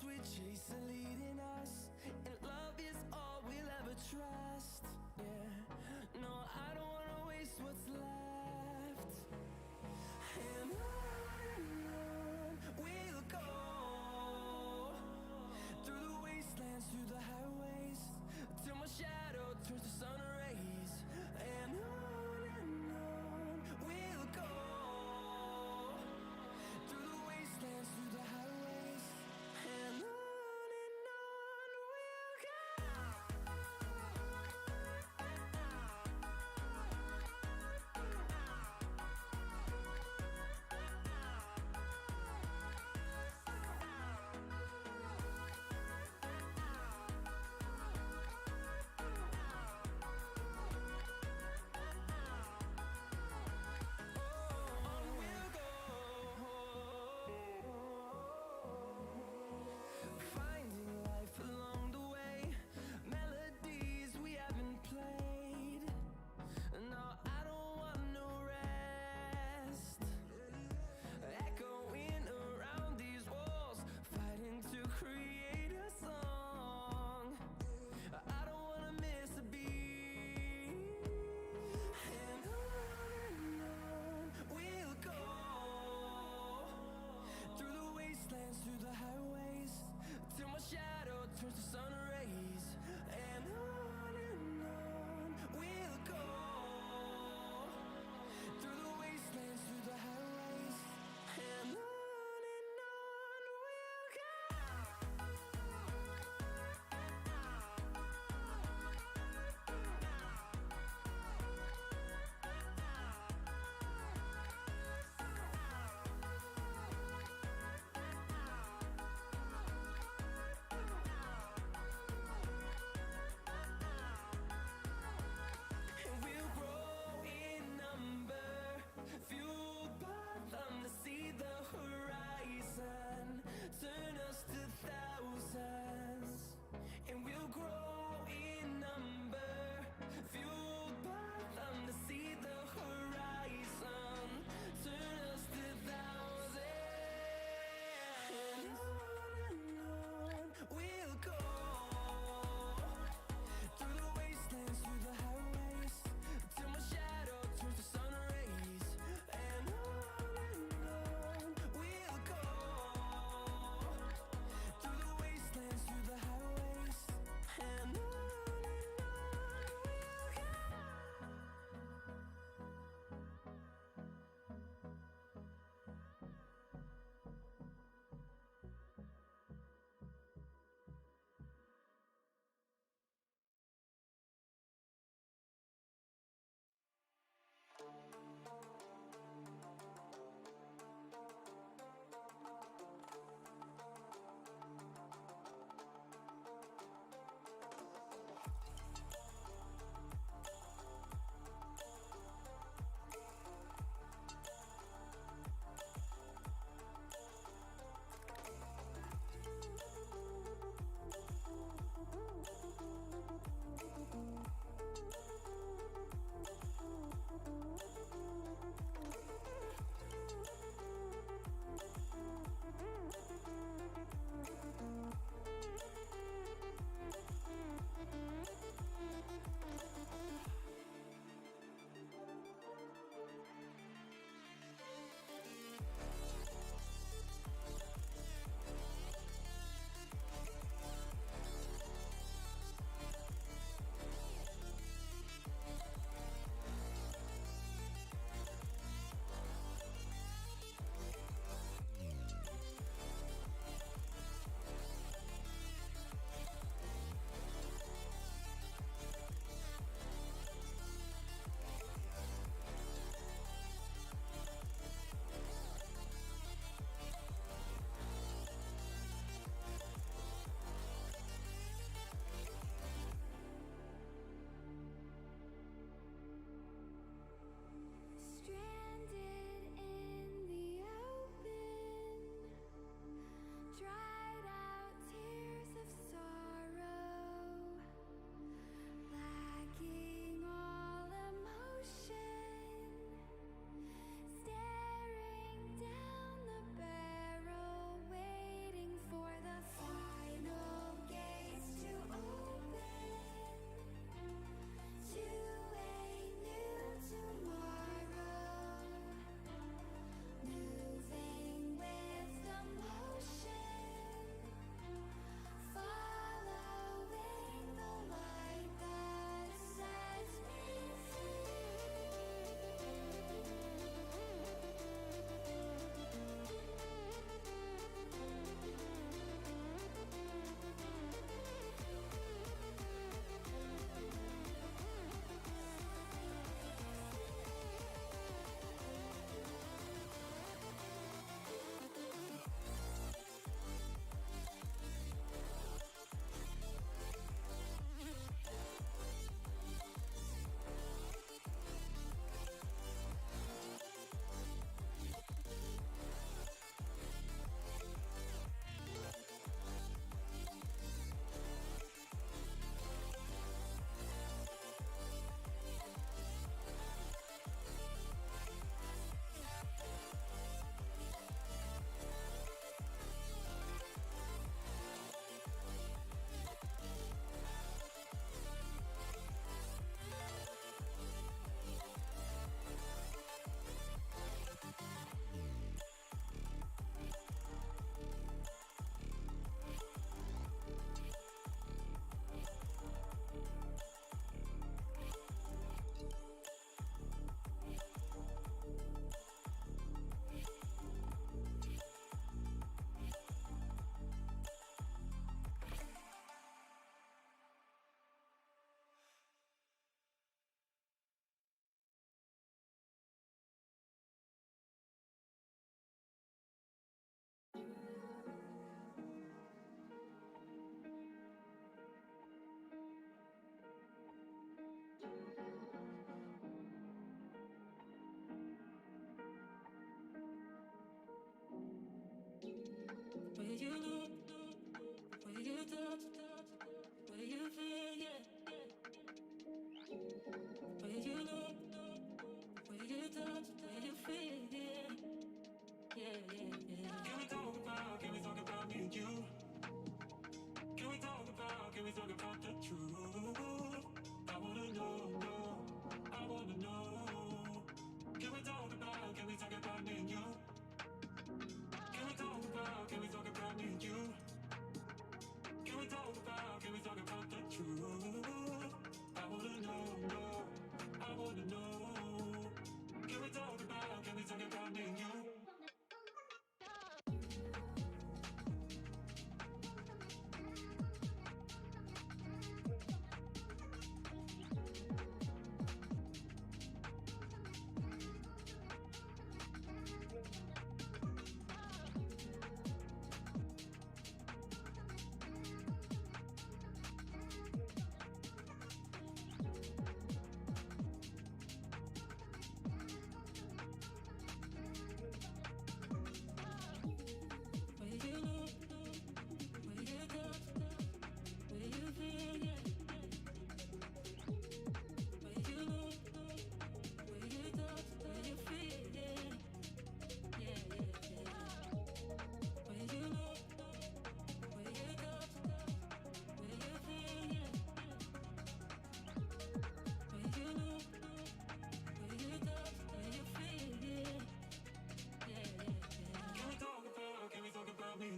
we chase are leading us, and love is all we'll ever trust. Yeah, no, I don't wanna waste what's left. And on we'll go, through the wastelands, through the highways, till my shadow turns to sun rays. And on we'll go, through the wastelands, through the highways, and on we'll go.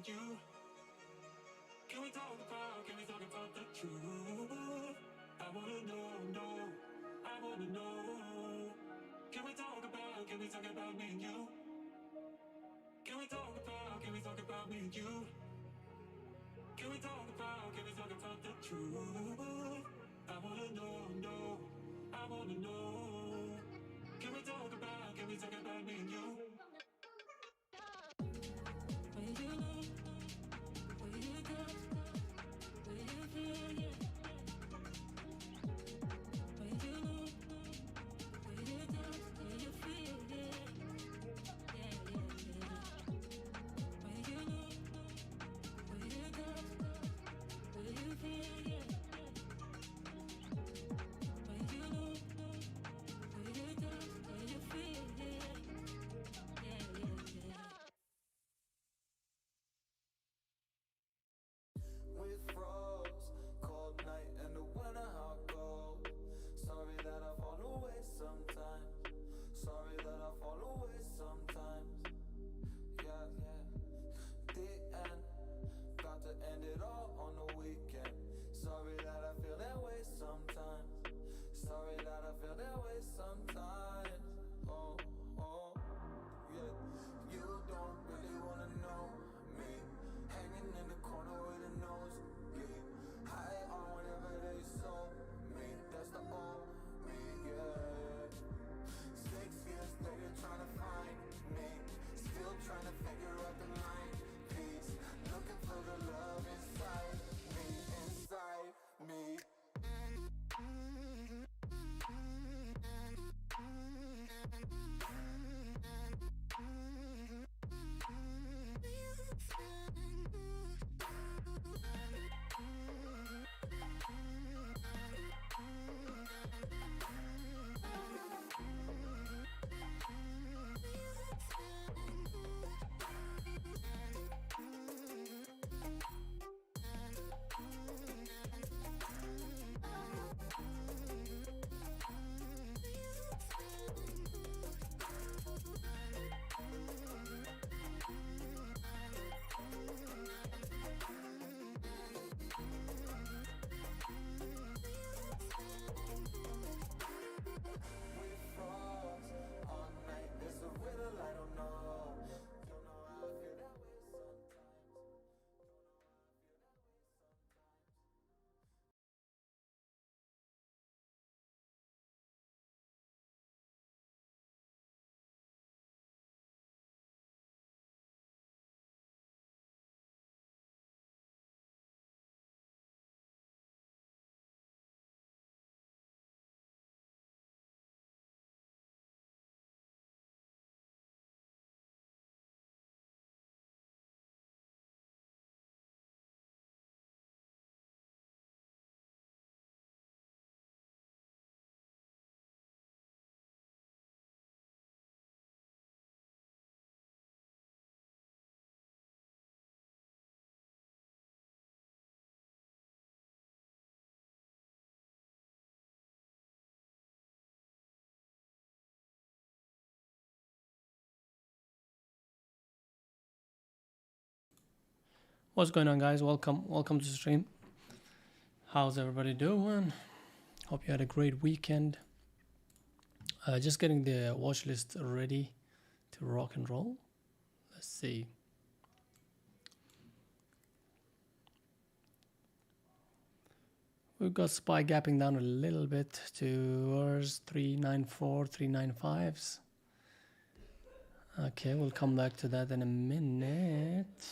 you? Can we talk about the truth? I wanna know, I wanna know. Can we talk about me and you? Can we talk about me and you? Can we talk about the truth? I wanna know, I wanna know. Can we talk about me and you? Will you know? Will you touch? Will you feel? Yeah. Will you know? Will you touch? Will you feel? Yeah. Yeah, yeah, yeah. Will you know? Will you touch? Will you feel? Yeah. Will you know? Will you touch? Will you feel? Yeah. Yeah, yeah, yeah. We froze, cold night in the winter, how it goes. Sorry that I fall away sometimes. Sorry that I fall away sometimes. Yeah, yeah. The end, got to end it all on the weekend. Sorry that I feel that way sometimes. Sorry that I feel that way sometimes. Oh, oh, yeah. You don't really wanna know me. Hanging in the corner with a nosebleed. High on whatever they sold me. That's the old me, yeah. 6 years later trying to find me. Still trying to figure out the mind piece. Looking for the love inside me, inside me. We froze all night. It's a riddle I don't know. Don't know how I feel that way sometimes. What's going on, guys? Welcome to the stream. How's everybody doing? Hope you had a great weekend. Just getting the watch list ready to rock and roll. Let's see. We've got SPY gapping down a little bit towards 394, 395s. Okay, we'll come back to that in a minute.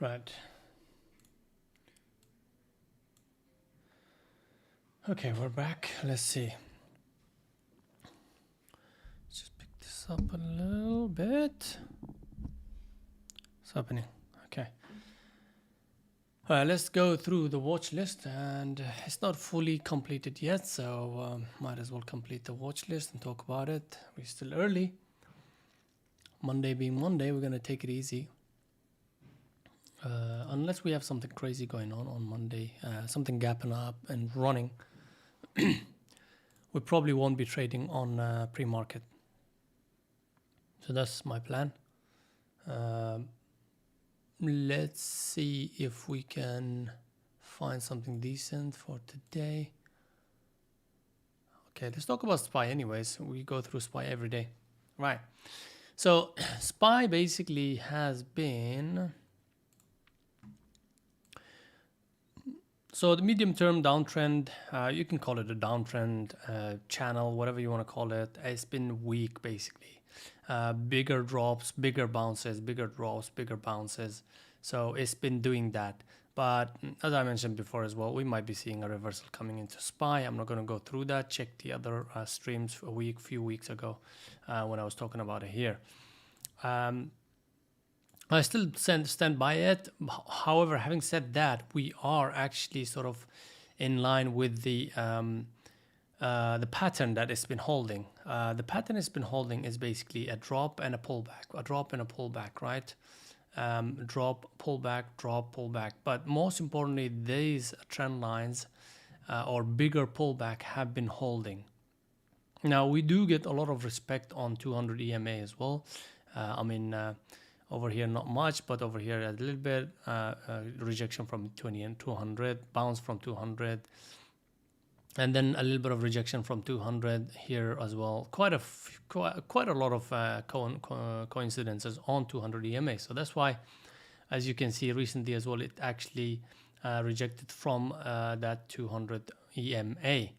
Right. Okay, we're back. Let's see. Just pick this up a little bit. What's happening? Okay. All right, let's go through the watch list, and it's not fully completed yet, so might as well complete the watch list and talk about it. We're still early. Monday being Monday, we're gonna take it easy. Unless we have something crazy going on Monday, something gapping up and running, we probably won't be trading on pre-market. So that's my plan. Let's see if we can find something decent for today. Okay, let's talk about SPY anyways. We go through SPY every day. Right. So SPY basically has been... So the medium-term downtrend, you can call it a downtrend channel, whatever you want to call it. It's been weak basically. Bigger drops, bigger bounces, bigger drops, bigger bounces. So it's been doing that. But as I mentioned before as well, we might be seeing a reversal coming into SPY. I'm not going to go through that. Check the other streams a few weeks ago when I was talking about it here. I still stand by it. However, having said that, we are actually sort of in line with the pattern that it's been holding. The pattern it's been holding is basically a drop and a pullback, right? Drop, pullback, drop, pullback. But most importantly, these trend lines or bigger pullback have been holding. Now, we do get a lot of respect on 200 EMA as well. Over here, not much, but over here a little bit. Rejection from 20 and 200, bounce from 200, and then a little bit of rejection from 200 here as well. Quite a lot of coincidences on 200 EMA. So that's why, as you can see recently as well, it actually rejected from that 200 EMA.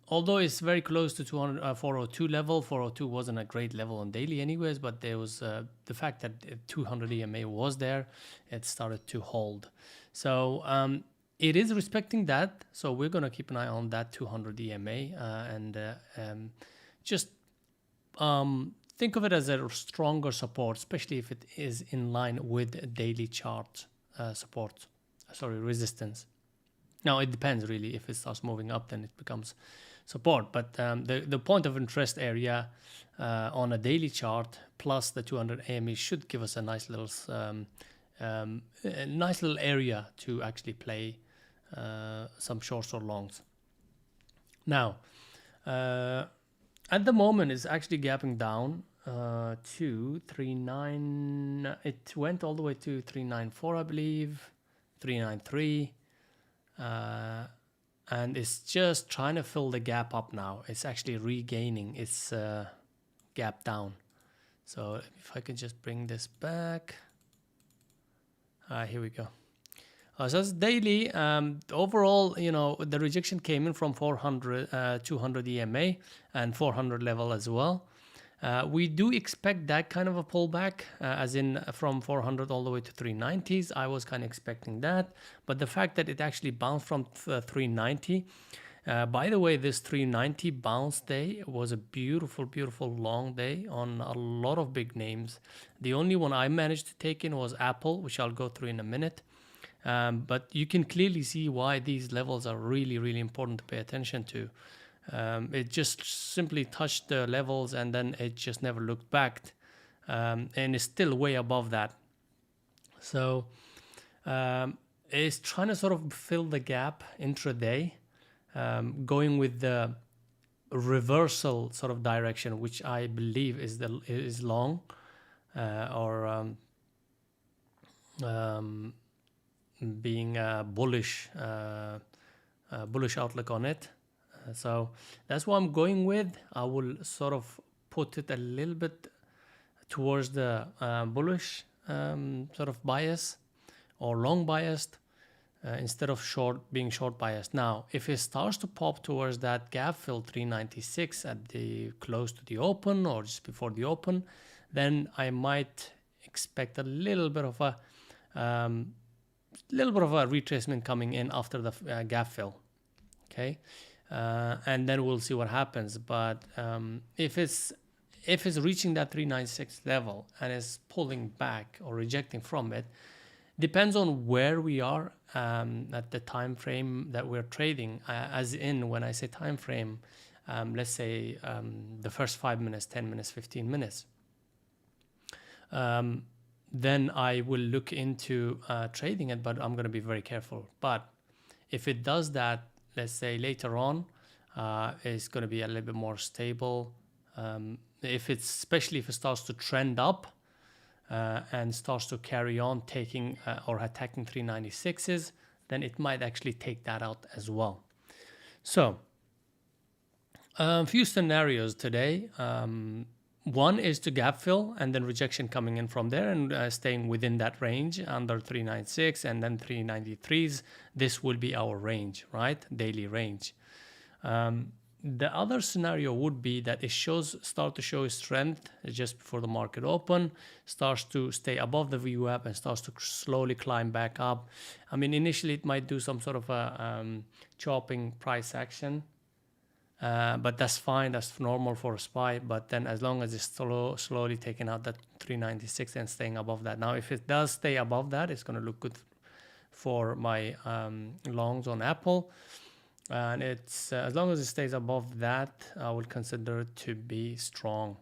Although it's very close to 402 level. 402 wasn't a great level on daily anyways, but there was the fact that 200 EMA was there, it started to hold. So it is respecting that. So we're going to keep an eye on that 200 EMA and just think of it as a stronger support, especially if it is in line with daily chart resistance. Now, it depends really. If it starts moving up, then it becomes support. But the point of interest area on a daily chart plus the 200 AME should give us a nice little area to actually play some shorts or longs. Now, at the moment, it's actually gapping down to 3.9. It went all the way to 3.94, I believe, 3.93. And it's just trying to fill the gap up now. It's actually regaining its gap down. So if I can just bring this back. Here we go. So it's daily. Overall, the rejection came in from 400, 200 EMA and 400 level as well. We do expect that kind of a pullback, as in from 400 all the way to 390s. I was kind of expecting that, but the fact that it actually bounced from 390. By the way, this 390 bounce day was a beautiful, beautiful long day on a lot of big names. The only one I managed to take in was Apple, which I'll go through in a minute. But you can clearly see why these levels are really, really important to pay attention to. It just simply touched the levels and then it just never looked back, and it's still way above that. So it's trying to sort of fill the gap intraday, going with the reversal sort of direction, which I believe is long, or being a bullish outlook on it. So that's what I'm going with. I will sort of put it a little bit towards the bullish sort of bias or long biased instead of being short biased. Now, if it starts to pop towards that gap fill 396 at the close to the open or just before the open, then I might expect a little bit of a Little bit of a retracement coming in after the gap fill. Okay, and then we'll see what happens. But if it's reaching that 396 level and is pulling back or rejecting from it, depends on where we are at the time frame that we're trading. As in, when I say time frame, let's say the first 5 minutes, 10 minutes, 15 minutes. Then I will look into trading it, but I'm going to be very careful. But if it does that, let's say later on, it's going to be a little bit more stable. Especially if it starts to trend up and starts to carry on taking or attacking 396s, then it might actually take that out as well. So a few scenarios today. One is to gap fill and then rejection coming in from there and staying within that range under 396 and then 393s. This will be our range, right? Daily range. The other scenario would be that it start to show strength just before the market open, starts to stay above the VWAP and starts to slowly climb back up. I mean, initially it might do some sort of a chopping price action. But that's fine, that's normal for a SPY. But then as long as it's slowly taking out that 396 and staying above that. Now, if it does stay above that, it's going to look good for my longs on Apple. And it's as long as it stays above that, I would consider it to be strong.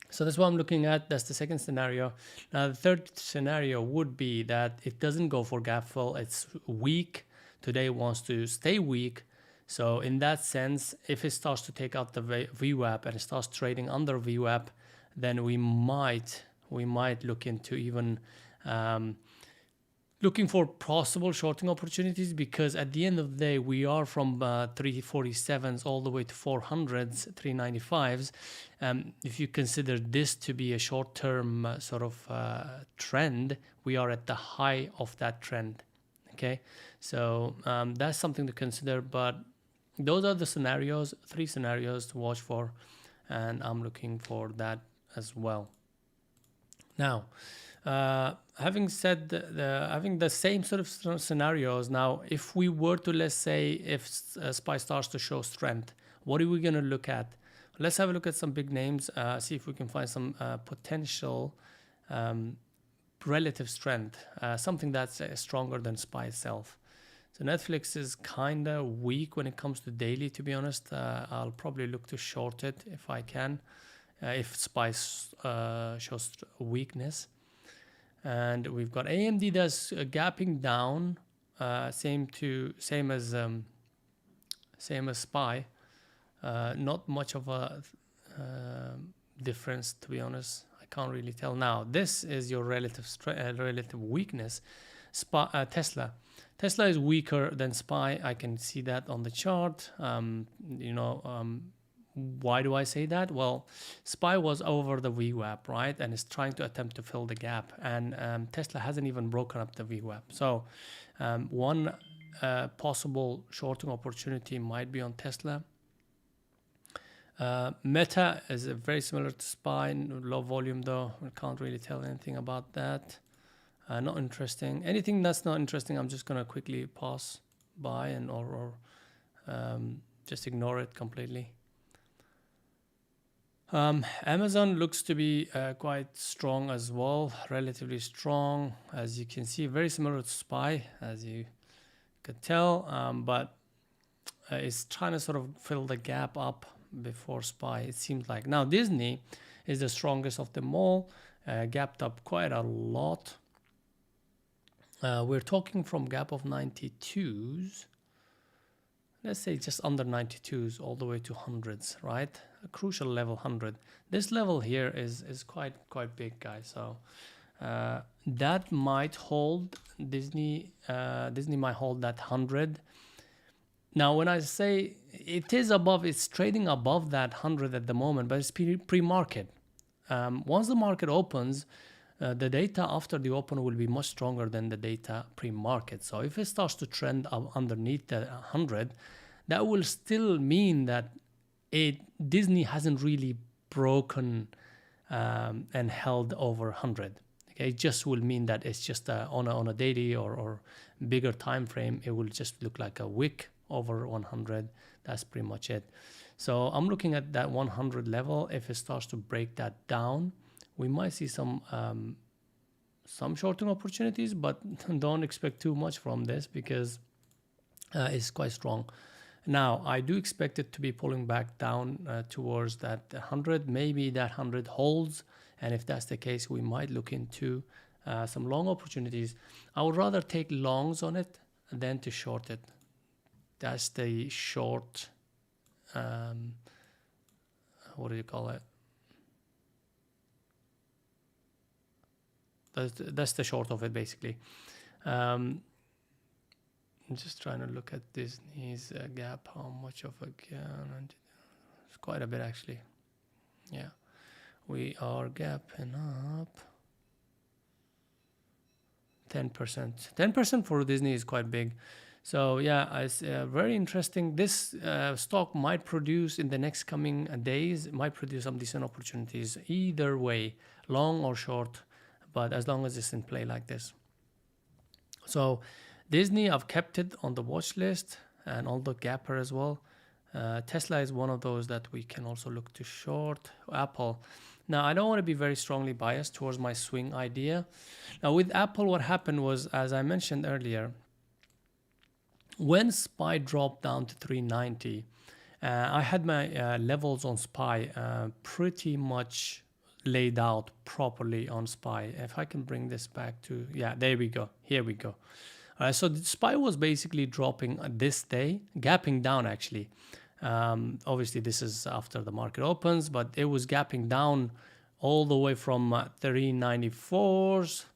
So that's what I'm looking at. That's the second scenario. Now, the third scenario would be that it doesn't go for gap fill. It's weak. Today wants to stay weak. So in that sense, if it starts to take out the VWAP and it starts trading under VWAP, then we might look into even looking for possible shorting opportunities, because at the end of the day, we are from 347s all the way to 400s, 395s. If you consider this to be a short-term sort of trend, we are at the high of that trend. Okay, so that's something to consider. But those are the scenarios, 3 scenarios to watch for, and I'm looking for that as well. Now, having said having the same sort of scenarios, now if we were to, let's say, if SPY starts to show strength, what are we going to look at? Let's have a look at some big names, see if we can find some potential relative strength, something that's stronger than SPY itself. So Netflix is kind of weak when it comes to daily, to be honest. I'll probably look to short it if I can, if SPY shows weakness. And we've got AMD that's gapping down, same as SPY. Not much of a difference, to be honest. I can't really tell. Now, this is your relative weakness. Tesla is weaker than SPY. I can see that on the chart. Why do I say that? Well, SPY was over the VWAP, right? And it's trying to attempt to fill the gap. And Tesla hasn't even broken up the VWAP. So one possible shorting opportunity might be on Tesla. Meta is very similar to SPY, low volume though. I can't really tell anything about that. Not interesting. Anything that's not interesting, I'm just gonna quickly pass by and or just ignore it completely. Amazon looks to be quite strong as well, relatively strong, as you can see, very similar to SPY, as you could tell, but it's trying to sort of fill the gap up before SPY, it seems like. Now, Disney is the strongest of them all, gapped up quite a lot. We're talking from gap of 92s, let's say just under 92s all the way to hundreds, right? A crucial level 100. This level here is quite big, guys. So that might hold Disney. Disney might hold that 100. Now, when I say it is above, it's trading above that 100 at the moment, but it's pre-market. Once the market opens, the data after the open will be much stronger than the data pre-market. So if it starts to trend up underneath the 100, that will still mean that Disney hasn't really broken and held over 100. Okay, it just will mean that it's just on a daily or bigger time frame, it will just look like a wick over 100. That's pretty much it. So I'm looking at that 100 level. If it starts to break that down, we might see some short-term opportunities, but don't expect too much from this because it's quite strong. Now, I do expect it to be pulling back down towards that 100. Maybe that 100 holds, and if that's the case, we might look into some long opportunities. I would rather take longs on it than to short it. That's the short, what do you call it? That's the short of it, basically. I'm just trying to look at Disney's gap. How much of a gap? It's quite a bit, actually. Yeah, we are gapping up 10%. 10% for Disney is quite big. So yeah, it's very interesting. This stock might produce in the next coming days, might produce some decent opportunities either way, long or short, but as long as it's in play like this. So Disney, I've kept it on the watch list, and all the gapper as well. Tesla is one of those that we can also look to short. Apple. Now, I don't want to be very strongly biased towards my swing idea. Now, with Apple, what happened was, as I mentioned earlier, when SPY dropped down to 390, I had my levels on SPY pretty much laid out properly on SPY. If I can bring this back to, yeah, there we go. Here we go. So the SPY was basically dropping this day, gapping down actually. Obviously, this is after the market opens, but it was gapping down all the way from 394s.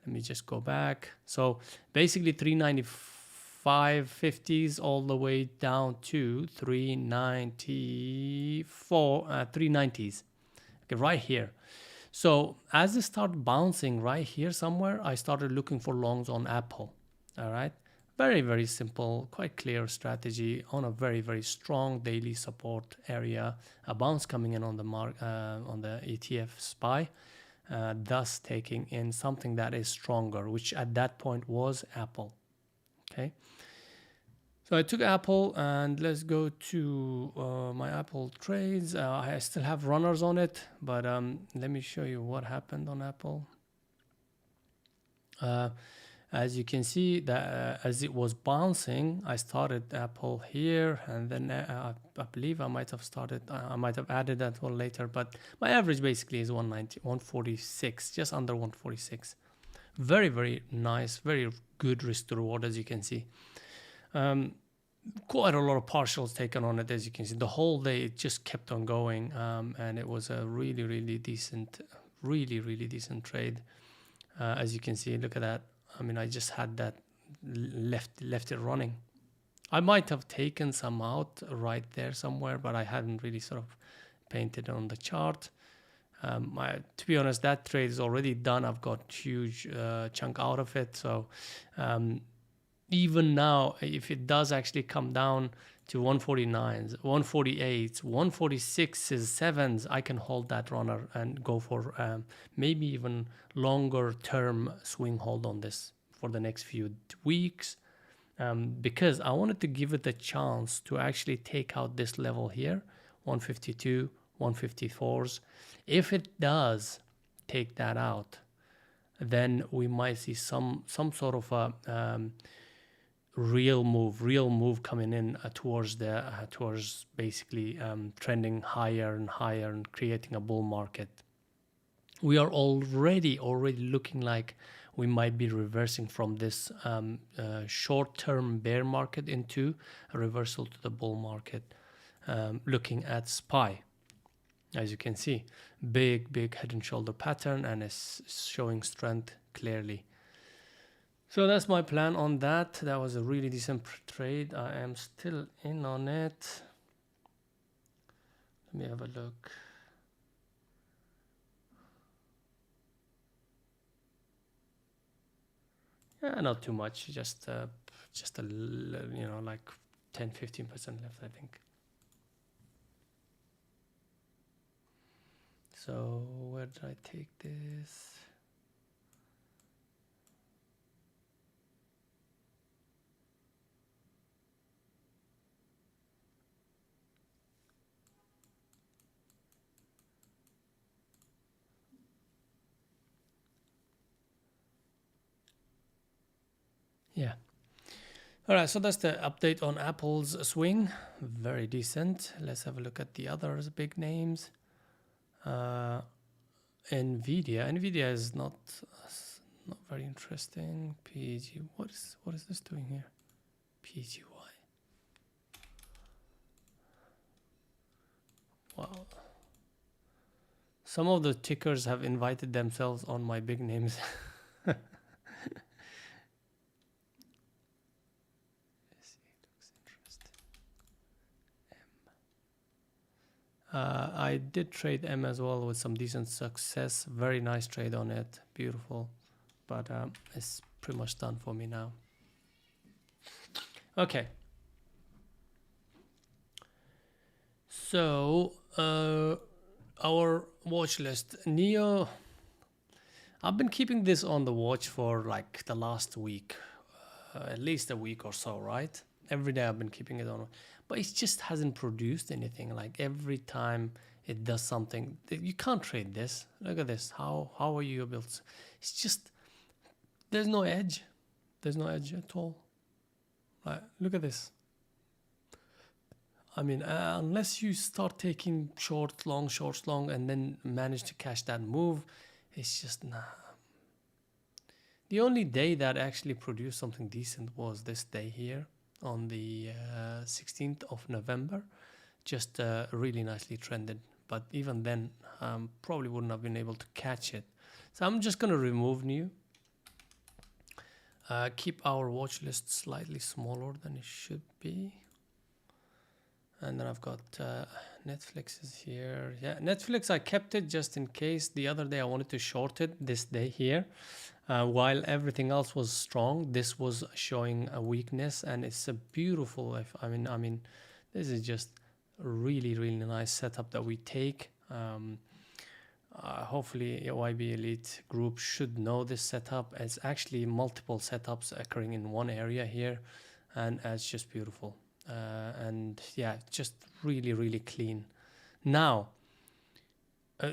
Let me just go back. So basically 395.50s all the way down to 390s. Okay, right here. So as it started bouncing right here somewhere, I started looking for longs on Apple. All right. Very, very simple, quite clear strategy on a very, very strong daily support area. A bounce coming in on the on the ETF SPY, thus taking in something that is stronger, which at that point was Apple. Okay. So I took Apple, and let's go to my Apple trades. I still have runners on it, but let me show you what happened on Apple. As you can see, that as it was bouncing, I started Apple here, and then I believe I might have added that one later, but my average basically is 190, 146, just under 146. Very, very nice, very good risk to reward, as you can see. Quite a lot of partials taken on it, as you can see. The whole day it just kept on going, and it was a really, really decent trade. As you can see, look at that. I mean, I just had that left it running. I might have taken some out right there somewhere, but I hadn't really sort of painted on the chart. To be honest, that trade is already done. I've got huge chunk out of it. So even now, if it does actually come down to 149s, 148s, 146s, 7s, I can hold that runner and go for maybe even longer term swing hold on this for the next few weeks, because I wanted to give it a chance to actually take out this level here, 152, 154s. If it does take that out, then we might see some sort of a real move coming in towards basically trending higher and higher and creating a bull market. We are already looking like we might be reversing from this short-term bear market into a reversal to the bull market. Looking at SPY, as you can see, big head and shoulder pattern, and it's showing strength clearly. So that's my plan on that. That was a really decent trade. I am still in on it. Let me have a look. Yeah, not too much. Just a like 10-15% left, I think. So where did I take this? Yeah. All right, so that's the update on Apple's swing. Very decent. Let's have a look at the others big names. Nvidia is not very interesting. PG, what is this doing here? PGY. Wow. Some of the tickers have invited themselves on my big names. I did trade M as well with some decent success. Very nice trade on it. Beautiful. But it's pretty much done for me now. Okay. So, our watch list. NIO. I've been keeping this on the watch for like the last week. At least a week or so, right? Every day I've been keeping it on. But it just hasn't produced anything. Like every time it does something, you can't trade this. Look at this. How are you able to? It's just, there's no edge. There's no edge at all. Right, look at this. I mean, unless you start taking short, long, and then manage to catch that move, it's just nah. The only day that actually produced something decent was this day here on the 16th of November. Just really nicely trended. But even then, probably wouldn't have been able to catch it. So I'm just going to remove NIO. Keep our watch list slightly smaller than it should be. And then I've got Netflix is here. Yeah, Netflix, I kept it just in case. The other day I wanted to short it this day here. While everything else was strong, this was showing a weakness, and it's a beautiful. I mean, this is just a really, really nice setup that we take. Hopefully, YB Elite Group should know this setup. It's actually multiple setups occurring in one area here, and it's just beautiful. And yeah, just really, really clean. Now,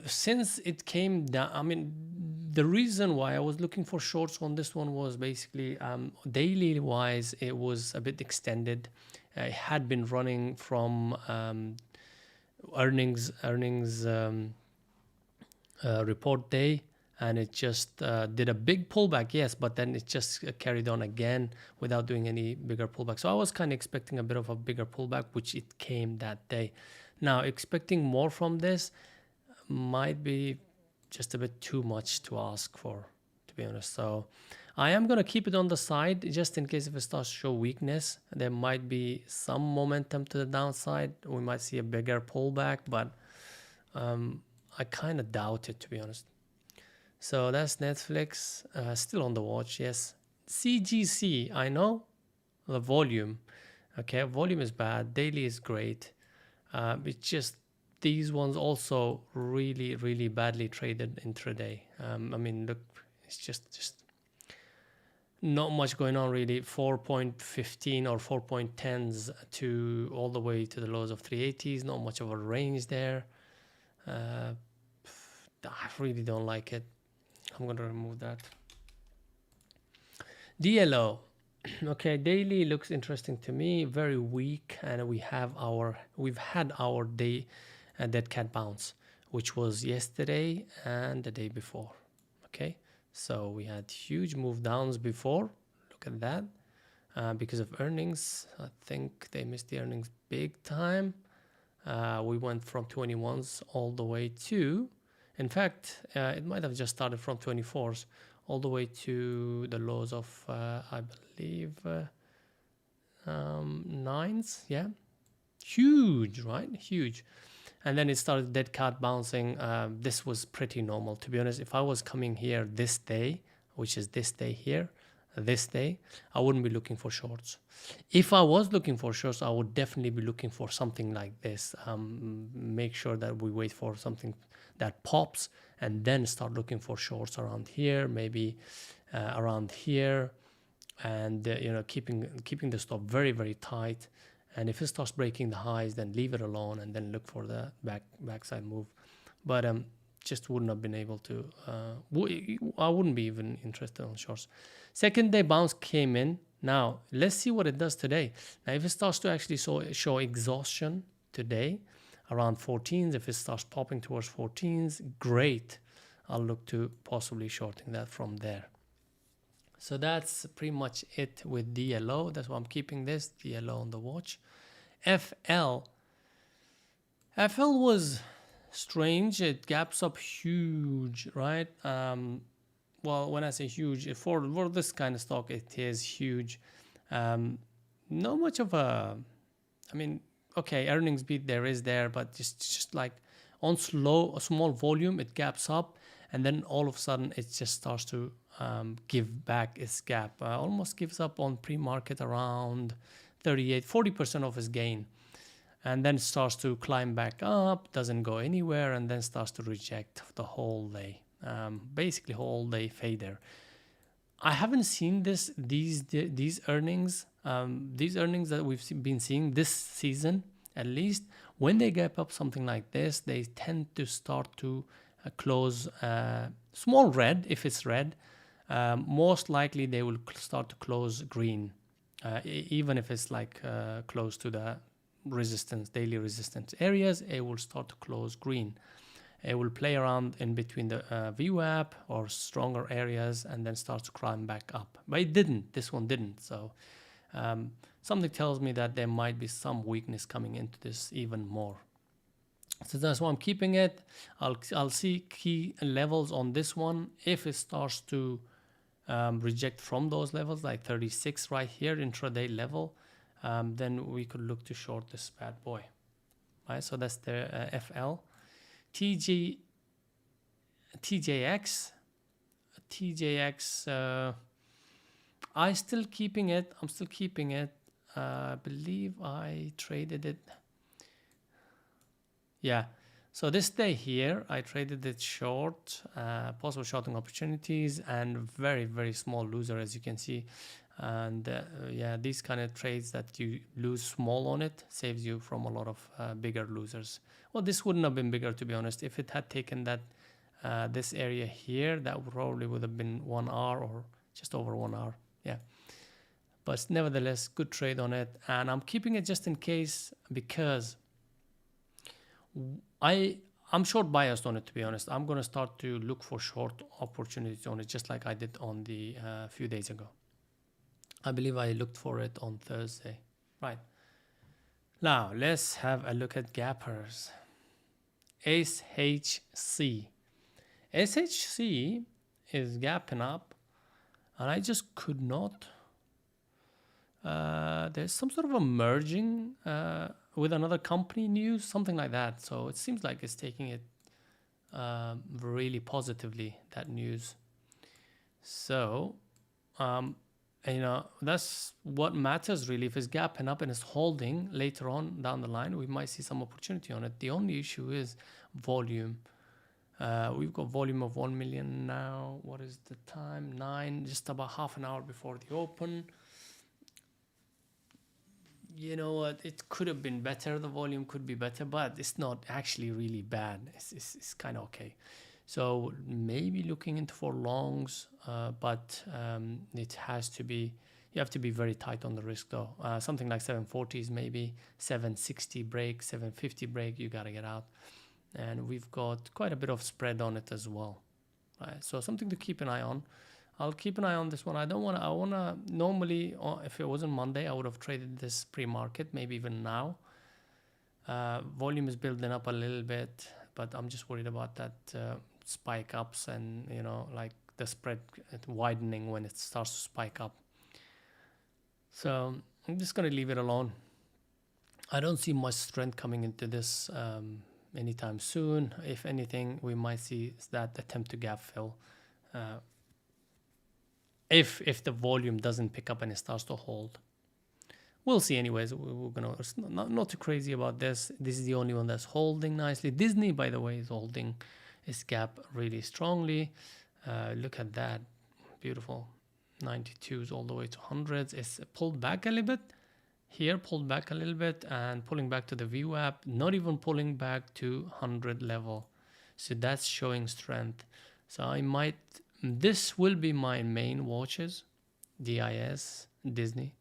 since it came down, I mean, the reason why I was looking for shorts on this one was basically daily wise, it was a bit extended. It had been running from earnings report day, and it just did a big pullback, yes, but then it just carried on again without doing any bigger pullback. So I was kind of expecting a bit of a bigger pullback, which it came that day. Now, expecting more from this might be just a bit too much to ask for, to be honest. So I am going to keep it on the side just in case if it starts to show weakness. There might be some momentum to the downside. We might see a bigger pullback, but I kind of doubt it, to be honest. So that's Netflix, still on the watch, yes. CGC, I know the volume. Okay, volume is bad, daily is great. It's just these ones also really, really badly traded intraday. I mean, look, it's just not much going on really. 4.15 or 4.10s to all the way to the lows of 380s. Not much of a range there. I really don't like it. I'm going to remove that. DLO. Okay, daily looks interesting to me. Very weak, and we've had our day dead cat bounce, which was yesterday and the day before. Okay, so we had huge move downs before. Look at that. Because of earnings, I think they missed the earnings big time. We went from 21s all the way to, in fact, it might have just started from 24s all the way to the lows of, I believe, 9s. Yeah, huge, right? Huge. And then it started dead cat bouncing. This was pretty normal, to be honest. If I was coming here this day, which is this day here, this day, I wouldn't be looking for shorts. If I was looking for shorts, I would definitely be looking for something like this. Make sure that we wait for something that pops and then start looking for shorts around here, maybe around here, and keeping the stop very, very tight. And if it starts breaking the highs, then leave it alone and then look for the backside move. But just wouldn't have been able to. I wouldn't be even interested on shorts. Second day bounce came in Now, let's see what it does today. Now, if it starts to actually show exhaustion today, around 14s, if it starts popping towards 14s, great. I'll look to possibly shorting that from there. So that's pretty much it with DLO. That's why I'm keeping this DLO on the watch. FL was strange. It gaps up huge, right? Well, when I say huge, for this kind of stock, it is huge. Not much of a, I mean, okay, earnings beat there, but just like on small volume, it gaps up, and then all of a sudden it just starts to give back its gap. Almost gives up on pre-market around 40% of its gain, and then starts to climb back up, doesn't go anywhere, and then starts to reject the whole day. Basically whole day fader. I haven't seen these earnings that we've been seeing this season. At least when they gap up something like this, they tend to start to close small red. If it's red, most likely they will start to close green, even if it's like close to the daily resistance areas. It will start to close green. It will play around in between the VWAP or stronger areas and then starts to climb back up. But it didn't. This one didn't. So something tells me that there might be some weakness coming into this even more. So that's why I'm keeping it. I'll see key levels on this one. If it starts to reject from those levels, like 36 right here, intraday level, then we could look to short this bad boy. Right, so that's the FL. TJX, I'm still keeping it. I believe I traded it. Yeah. So this day here, I traded it short, possible shorting opportunities, and very, very small loser, as you can see. And yeah, these kind of trades that you lose small on it saves you from a lot of bigger losers. Well, this wouldn't have been bigger, to be honest. If it had taken that this area here, that probably would have been 1 hour or just over 1 hour. Yeah. But nevertheless, good trade on it. And I'm keeping it just in case because I'm short biased on it, to be honest. I'm going to start to look for short opportunities on it, just like I did on the few days ago. I believe I looked for it on Thursday. Right. Now, let's have a look at gappers. SHC. SHC is gapping up, and I just could not. There's some sort of a merging with another company news, something like that. So it seems like it's taking it really positively, that news. So, you know, that's what matters really. If it's gapping up and it's holding later on down the line, we might see some opportunity on it. The only issue is volume. We've got volume of 1 million now. What is the time? 9, just about half an hour before the open. You know what? It could have been better. The volume could be better, but it's not actually really bad. It's kind of okay. So maybe looking into for longs, but it has to be, you have to be very tight on the risk though. Something like 740s, maybe 760 break, 750 break, you got to get out. And we've got quite a bit of spread on it as well. Right, so something to keep an eye on. I'll keep an eye on this one. I want to normally, if it wasn't Monday, I would have traded this pre-market, maybe even now. Volume is building up a little bit, but I'm just worried about that spike ups and, you know, like the spread widening when it starts to spike up. So I'm just going to leave it alone. I don't see much strength coming into this anytime soon. If anything, we might see that attempt to gap fill. If the volume doesn't pick up and it starts to hold. We'll see anyways. We're gonna not too crazy about this. This is the only one that's holding nicely. Disney, by the way, is holding its gap really strongly. Look at that. Beautiful. 92s all the way to 100s. It's pulled back a little bit. Here, pulled back a little bit and pulling back to the VWAP. Not even pulling back to 100 level. So that's showing strength. So I might... This will be my main watches, DIS Disney,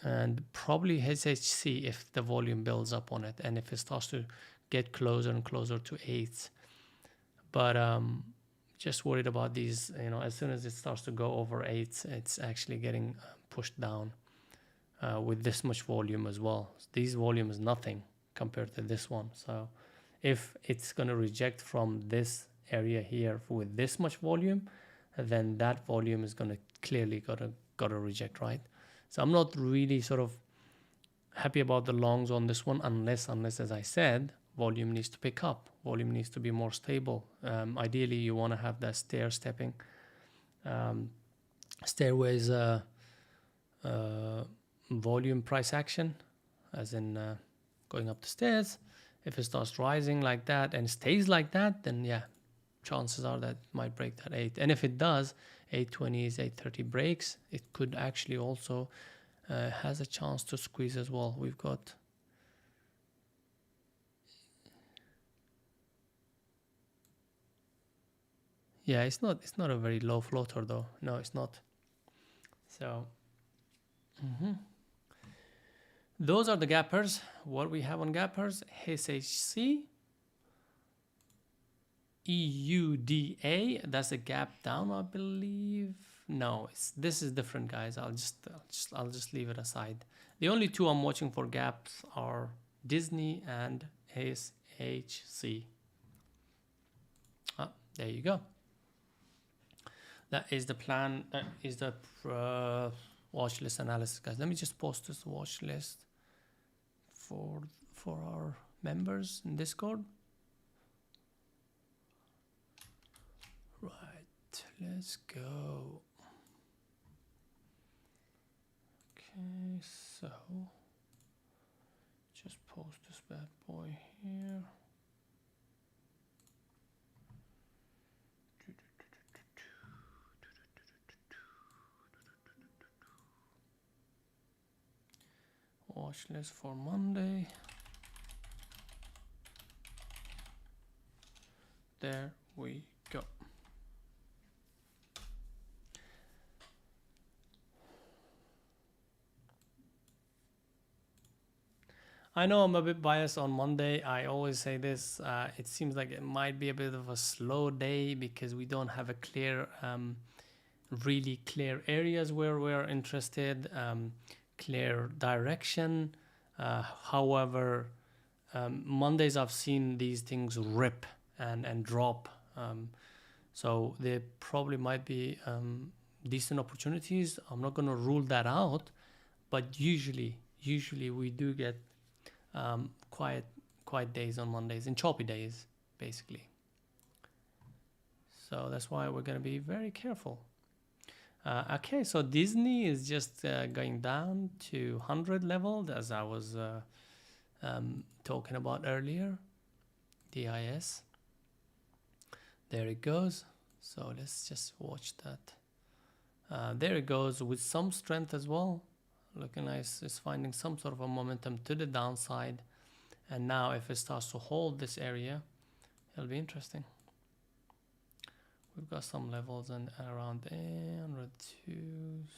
and probably HHC if the volume builds up on it and if it starts to get closer and closer to 8s. But just worried about these, as soon as it starts to go over 8s, it's actually getting pushed down with this much volume as well. This volume is nothing compared to this one. So if it's going to reject from this area here with this much volume, then that volume is going to clearly gotta reject, right? So I'm not really sort of happy about the longs on this one unless as I said, volume needs to pick up, volume needs to be more stable. Ideally you want to have that stairways volume price action, as in going up the stairs. If it starts rising like that and stays like that, then yeah, chances are that it might break that 8. And if it does, 820s, 830 breaks, it could actually also has a chance to squeeze as well. We've got it's not a very low floater though. No, it's not. So those are the gappers. What we have on gappers: HHC, EUDA, that's a gap down, I believe. No, this is different, guys. I'll just leave it aside. The only two I'm watching for gaps are Disney and HHC. There you go. That is the plan. That is the watch list analysis, guys. Let me just post this watch list for our members in Discord. Right, let's go. Okay, so just post this bad boy here. Watch list for Monday. There we go. I know I'm a bit biased on Monday. I always say this. It seems like it might be a bit of a slow day because we don't have a clear, really clear areas where we're interested, clear direction. However, Mondays I've seen these things rip and drop. So there probably might be decent opportunities. I'm not going to rule that out, but usually we do get quiet days on Mondays and choppy days, basically. So that's why we're going to be very careful. Okay, so Disney is just going down to 100 level, as I was talking about earlier. DIS. There it goes. So let's just watch that. There it goes with some strength as well. Looking nice. It's finding some sort of a momentum to the downside. And now if it starts to hold this area, it'll be interesting. We've got some levels and around 102s.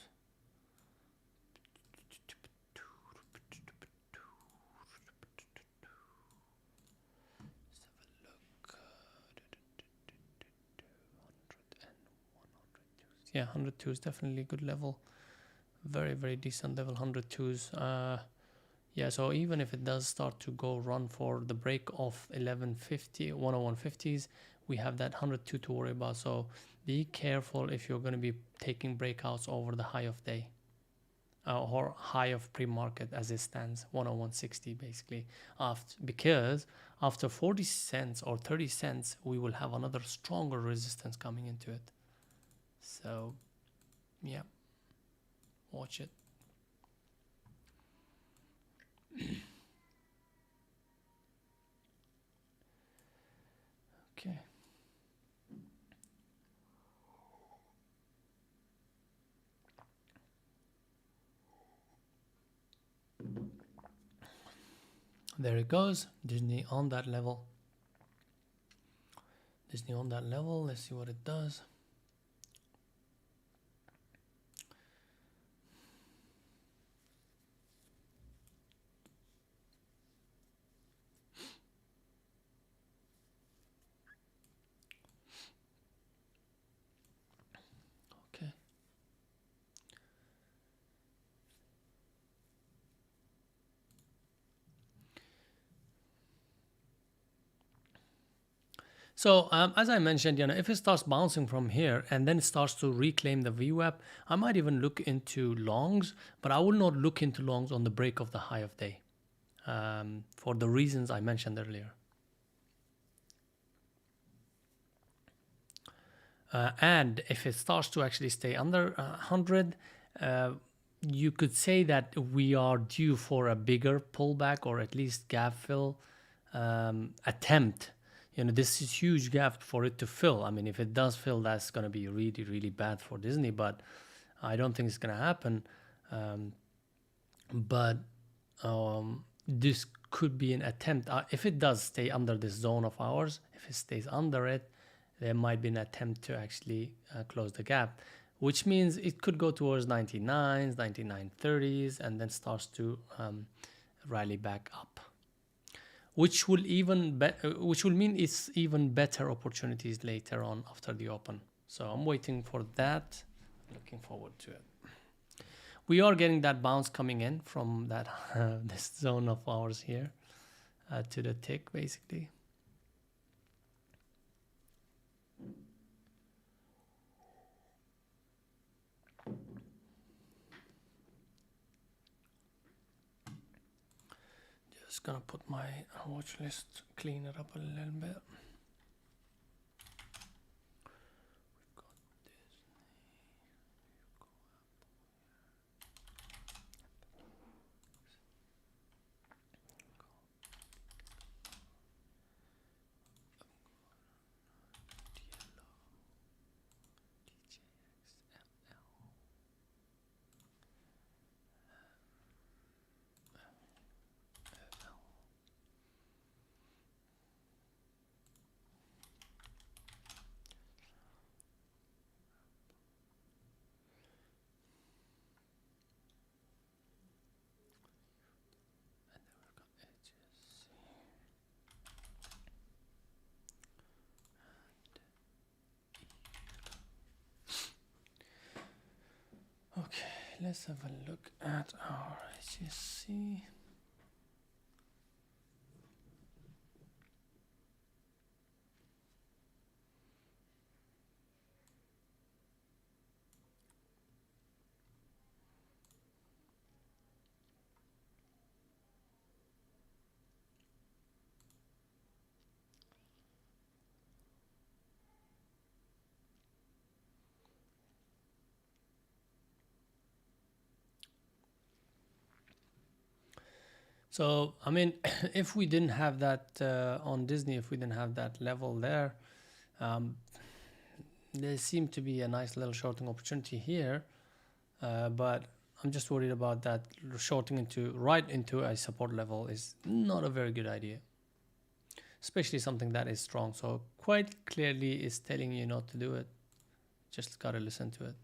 Yeah, 102 is definitely a good level. Very, very decent level, 102s. Yeah, so even if it does start to go run for the break of 1150, 10150s, we have that 102 to worry about. So be careful if you're going to be taking breakouts over the high of day or high of pre-market as it stands, 10160 basically. Because after 40 cents or 30 cents, we will have another stronger resistance coming into it. So, yeah, watch it. Okay. There it goes. Disney on that level. Disney on that level. Let's see what it does. So as I mentioned, if it starts bouncing from here and then it starts to reclaim the VWAP, I might even look into longs, but I will not look into longs on the break of the high of day, for the reasons I mentioned earlier. And if it starts to actually stay under 100, you could say that we are due for a bigger pullback, or at least gap fill attempt. This is huge gap for it to fill. I mean, if it does fill, that's going to be really, really bad for Disney, but I don't think it's going to happen. But this could be an attempt. If it does stay under this zone of ours, if it stays under it, there might be an attempt to actually close the gap, which means it could go towards 99s, 99.30s, and then starts to rally back up, which will mean it's even better opportunities later on after the open. So I'm waiting for that. Looking forward to it. We are getting that bounce coming in from that this zone of ours here to the tick, basically. Just gonna put my watch list, clean it up a little bit. Okay, let's have a look at our HSC. So, I mean, if we didn't have that on Disney, if we didn't have that level there, there seemed to be a nice little shorting opportunity here. But I'm just worried about that shorting right into a support level is not a very good idea, especially something that is strong. So quite clearly is telling you not to do it. Just gotta listen to it.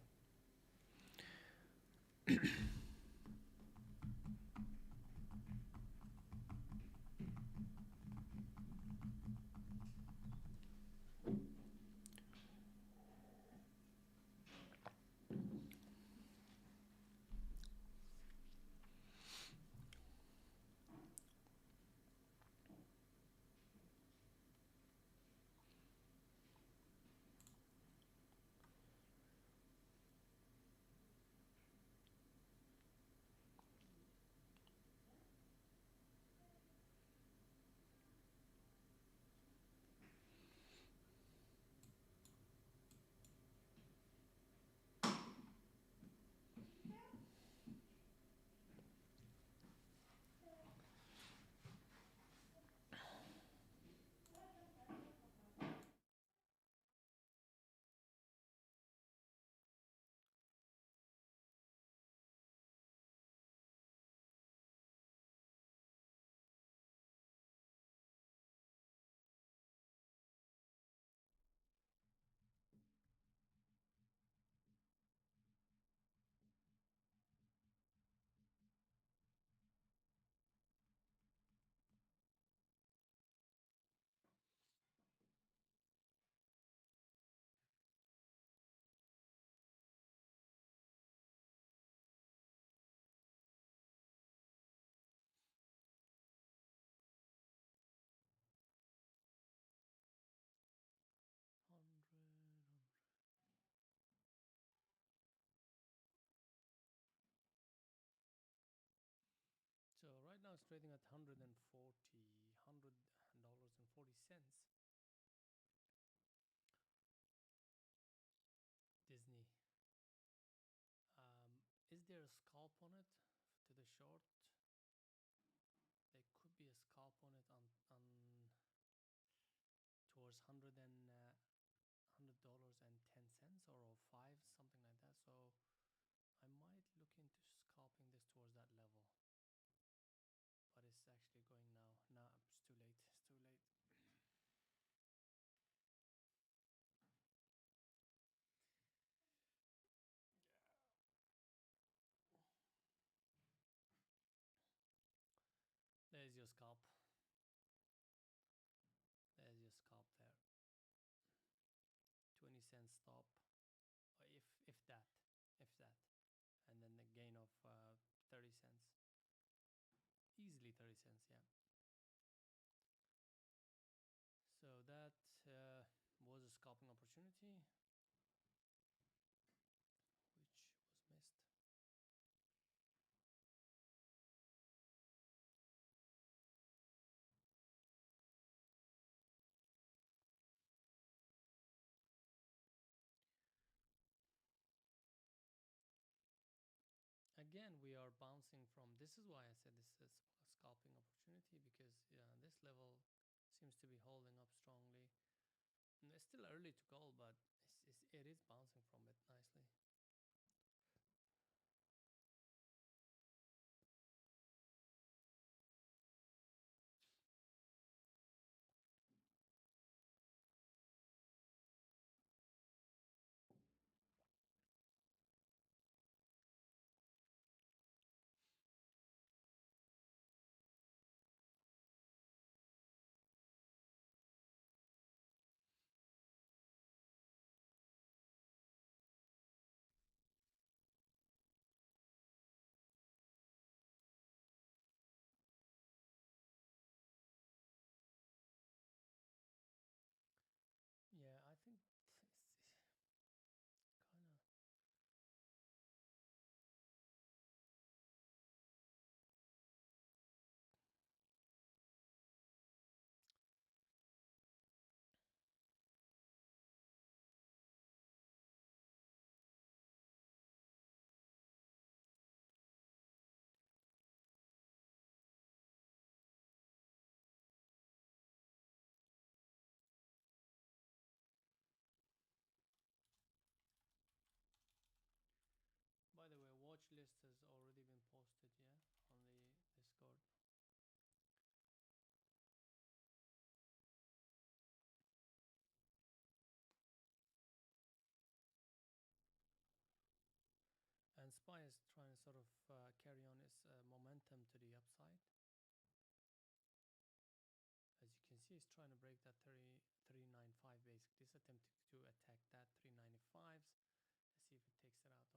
trading at $100.40. Disney. Is there a scalp on it to the short? There could be a scalp on it on towards $100.10 or 5, something like that. So I might look into scalping this towards that level. But it's actually going now. Nah, it's too late. It's too late. There's your scalp. There's your scalp there. 20 cents stop. Or if that. And then the gain of 30 cents. Easily 30 cents, yeah. So that was a scalping opportunity, which was missed. Again, we are bouncing from, this is why I said this is a scalping opportunity, because this level seems to be holding up strongly. And it's still early to call, but it is bouncing from it nicely. Yeah, I think it's kind of. By the way, watch list has already been posted, yeah, on the Discord. And SPY is trying to sort of carry on its momentum to the upside. As you can see, it's trying to break that 395 basically. It's attempting to attack that 395s. Let's see if it takes it out or not.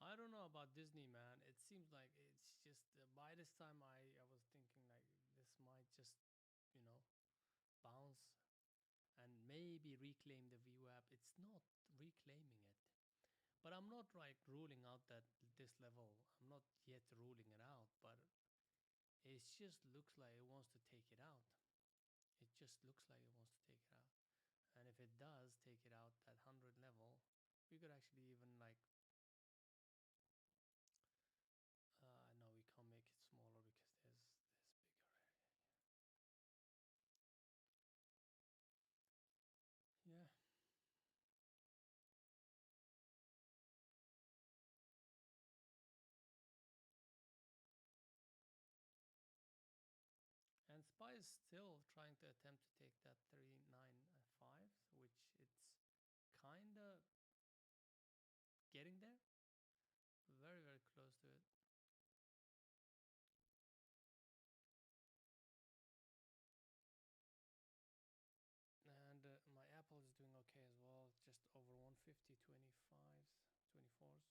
I don't know about Disney, man. It seems like it's just by this time I was thinking like this might just, you know, bounce and maybe reclaim the VWAP. It's not reclaiming it. But I'm not like ruling out that this level. I'm not yet ruling it out, but it just looks like it wants to take it out. It just looks like it wants to take it out. And if it does take it out that 100 level, we could actually even like no, we can't make it smaller because there's bigger area. Yeah. And SPY is still trying to attempt to take that 395, which it's kind of getting there. Very, very close to it. And my Apple is doing okay as well, just over 150, 25s, 24s.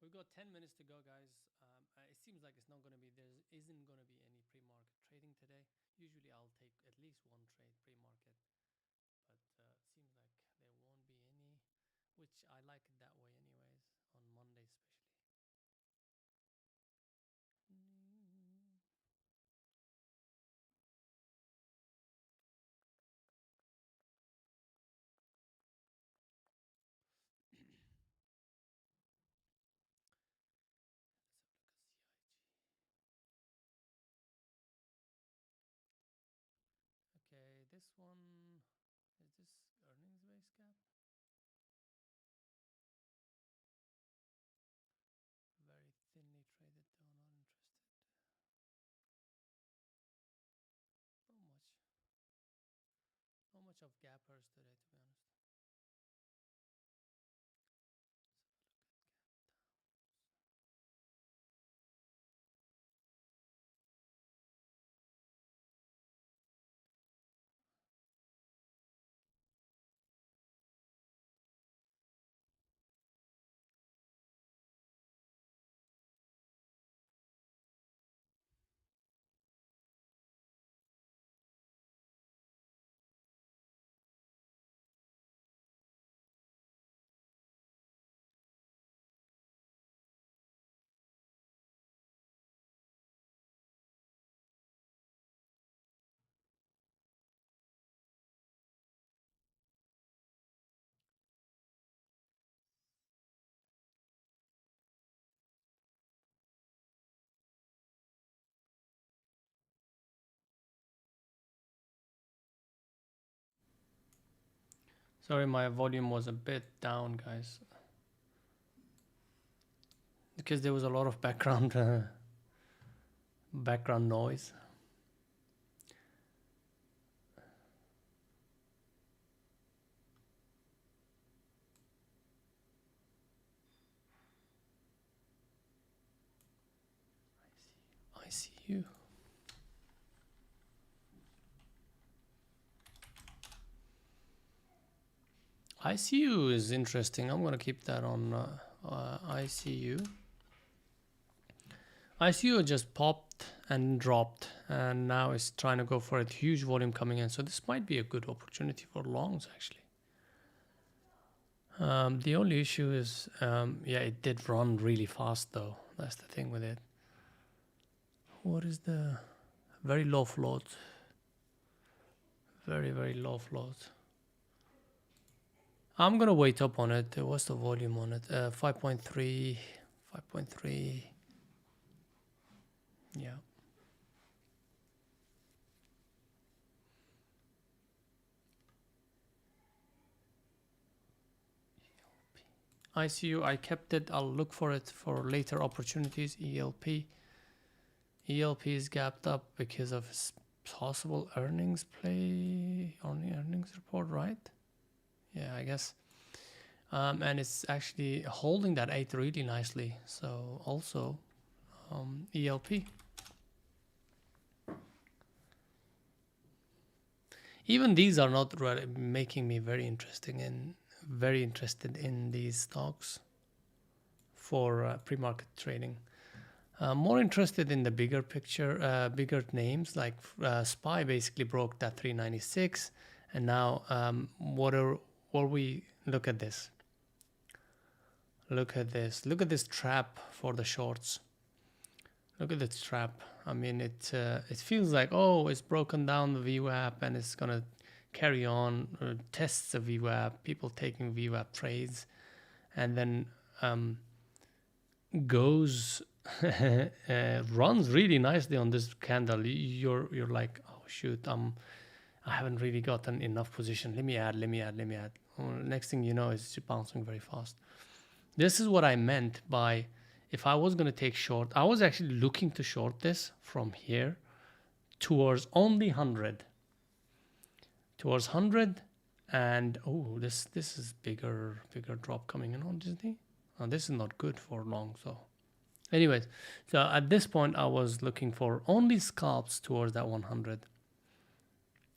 We've got 10 minutes to go, guys. It seems like it's not going to be, there isn't going to be any pre-market trading today. Usually I'll take at least one trade pre-market, but it seems like there won't be any, which I like it that way anyways, on Monday especially. Let's have a look at CIG. Okay, this one, is this earnings base gap? Very thinly traded though, not interested. Not much. Not much of gappers today, to be honest. Let's have a look at gap downs. Sorry, my volume was a bit down, guys, because there was a lot of background background noise. I see you. ICU is interesting. I'm gonna keep that on ICU. ICU just popped and dropped, and now it's trying to go for a huge volume coming in. So this might be a good opportunity for longs, actually. The only issue is, yeah, it did run really fast, though. That's the thing with it. What is the very low float? Very, very low float. I'm gonna wait up on it. What's the volume on it? 5.3, 5.3. Yeah. ICU, I kept it. I'll look for it for later opportunities. ELP. ELP is gapped up because of possible earnings play on the earnings report, right? Yeah, I guess. And it's actually holding that 8 really nicely. So also ELP. Even these are not really making me very interested in these stocks for pre-market trading. More interested in the bigger picture, bigger names like SPY basically broke that 396, and now we look at this. Look at this. Look at this trap for the shorts. Look at this trap. I mean, it feels like, oh, it's broken down the VWAP and it's gonna carry on, tests the VWAP, people taking VWAP trades, and then goes runs really nicely on this candle. You're like, oh shoot, I haven't really gotten enough position. Let me add. next thing you know, it's bouncing very fast. This is what I meant by, if I was going to take short, I was actually looking to short this from here towards only 100. Towards 100, and oh, this is bigger drop coming in on Disney. Oh, this is not good for long. So anyways, so at this point I was looking for only scalps towards that 100,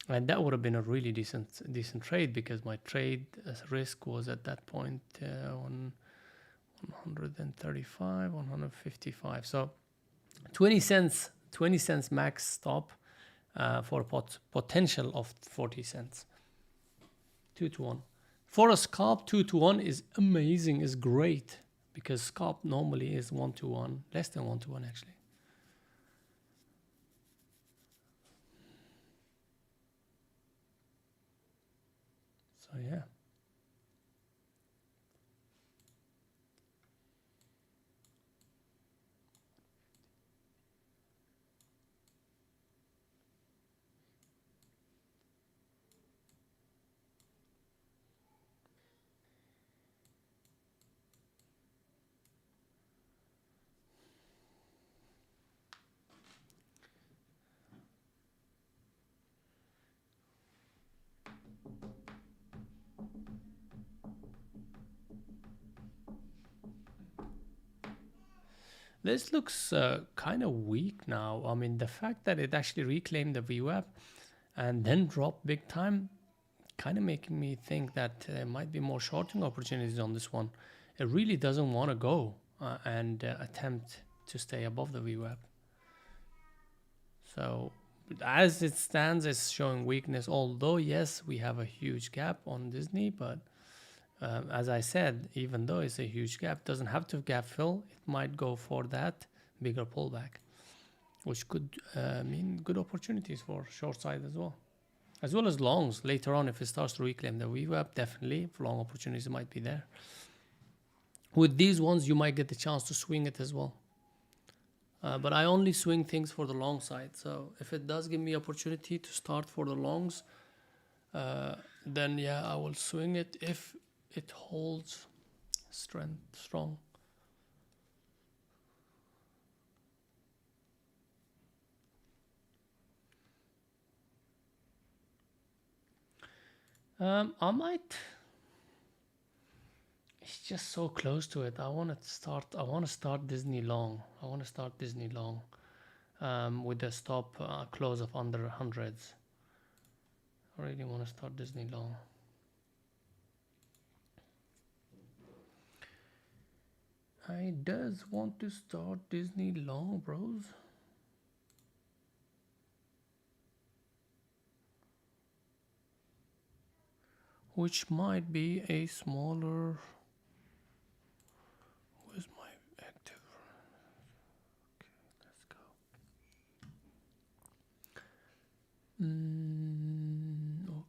and that would have been a really decent trade, because my trade risk was at that point 135, 155. So 20 cents max stop for a potential of 40 cents. 2 to 1. For a scalp, 2 to 1 is amazing, is great, because scalp normally is 1 to 1, less than 1 to 1 actually. So yeah. This looks kind of weak now. I mean, the fact that it actually reclaimed the VWAP and then dropped big time, kind of making me think that there might be more shorting opportunities on this one. It really doesn't want to go and attempt to stay above the VWAP. So as it stands, it's showing weakness, although yes, we have a huge gap on Disney, but as I said, even though it's a huge gap, doesn't have to gap fill. It might go for that bigger pullback, which could mean good opportunities for short side as well as longs later on. If it starts to reclaim the VWAP, definitely long opportunities might be there. With these ones, you might get the chance to swing it as well. But I only swing things for the long side. So if it does give me opportunity to start for the longs, then yeah, I will swing it if it holds strong. I might. It's just so close to it. I want to start Disney long. With the stop close of under hundreds. I really want to start Disney long. I does want to start Disney long, bros. Which might be a smaller. Where's my active? Okay, let's go.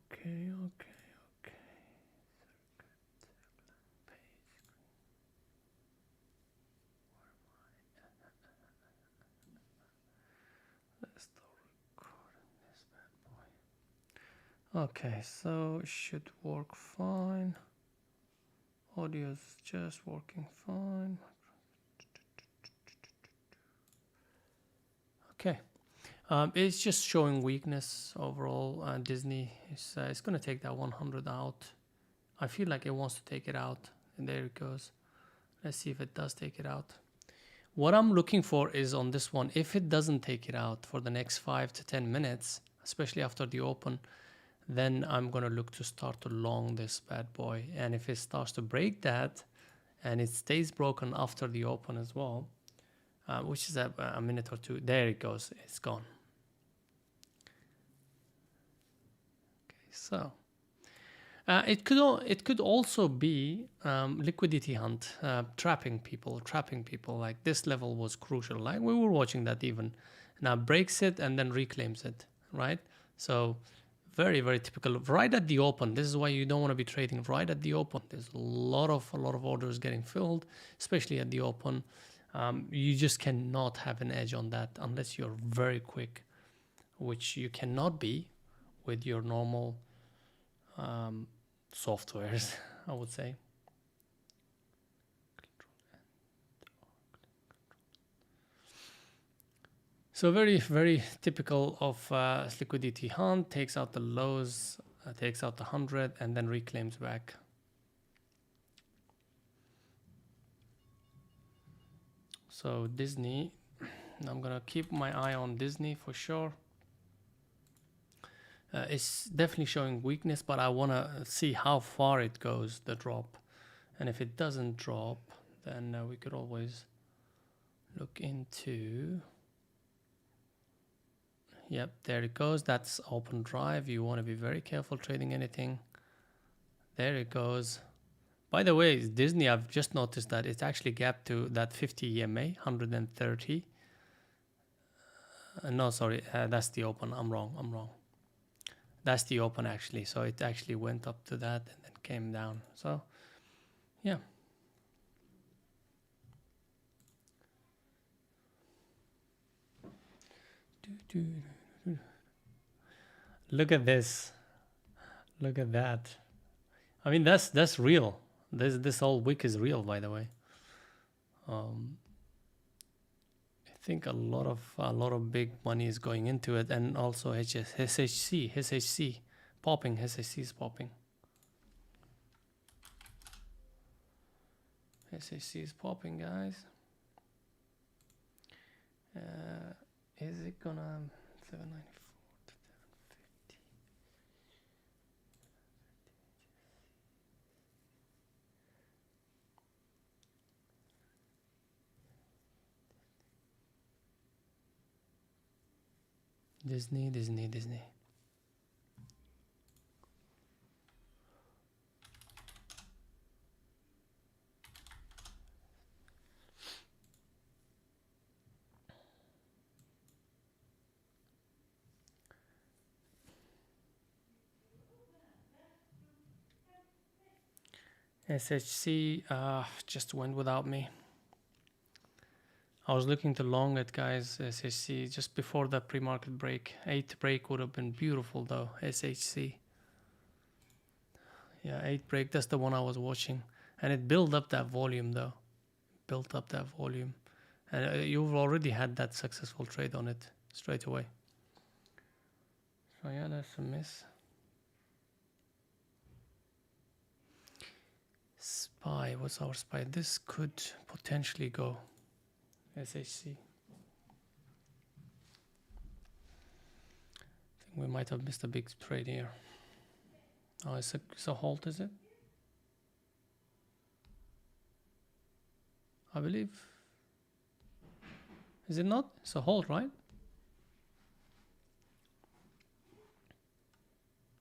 Okay. Okay, so it should work fine. Audio's just working fine. Okay, it's just showing weakness overall. Disney is it's gonna take that 100 out. I feel like it wants to take it out, and there it goes. Let's see if it does take it out. What I'm looking for is on this one, if it doesn't take it out for the next 5 to 10 minutes, especially after the open, then I'm gonna look to start to long this bad boy. And if it starts to break that and it stays broken after the open as well, which is a minute or two, there it goes, it's gone. Okay, so it could also be liquidity hunt, trapping people. Like this level was crucial. Like we were watching that even. Now breaks it and then reclaims it, right? So very, very typical. Right at the open. This is why you don't want to be trading right at the open. There's a lot of orders getting filled, especially at the open. You just cannot have an edge on that unless you're very quick, which you cannot be with your normal softwares, I would say. So very, very typical of liquidity hunt. Takes out the lows, takes out the 100, and then reclaims back. So Disney, I'm gonna keep my eye on Disney for sure. It's definitely showing weakness, but I wanna see how far it goes, the drop. And if it doesn't drop, then we could always look into... Yep, there it goes. That's open drive. You want to be very careful trading anything. There it goes. By the way, Disney, I've just noticed that it's actually gapped to that 50 EMA, 130. No, sorry, that's the open. I'm wrong. That's the open actually. So it actually went up to that and then came down. So, yeah. Look at this. Look at that. I mean, that's real. This whole wick is real, by the way. I think a lot of big money is going into it, and also SHC popping. SHC is popping. SHC is popping, guys. Is it gonna 794 to 750? Disney. SHC just went without me. I was looking to long it, guys. SHC just before the pre-market break. 8th break would have been beautiful though. SHC. Yeah, 8th break. That's the one I was watching, and it built up that volume though. Built up that volume, and you've already had that successful trade on it straight away. So yeah, that's a miss. SPY, what's our SPY? This could potentially go SHC. I think we might have missed a big trade here. Oh, it's a halt, is it? I believe. Is it not? It's a halt, right?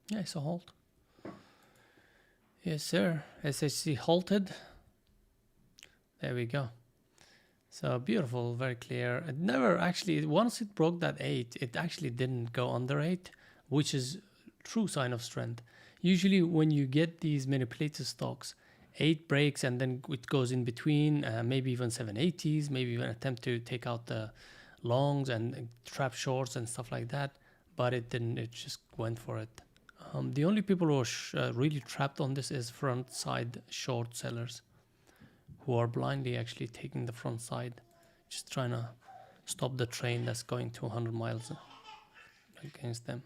Yeah, it's a halt. Yes, sir. SHC halted. There we go. So beautiful, very clear. It never actually, once it broke that 8, it actually didn't go under 8, which is true sign of strength. Usually when you get these manipulated stocks, 8 breaks and then it goes in between, maybe even 780s, maybe even attempt to take out the longs and trap shorts and stuff like that. But it didn't, it just went for it. The only people who are really trapped on this is front side short sellers, who are blindly actually taking the front side, just trying to stop the train that's going 200 miles against them.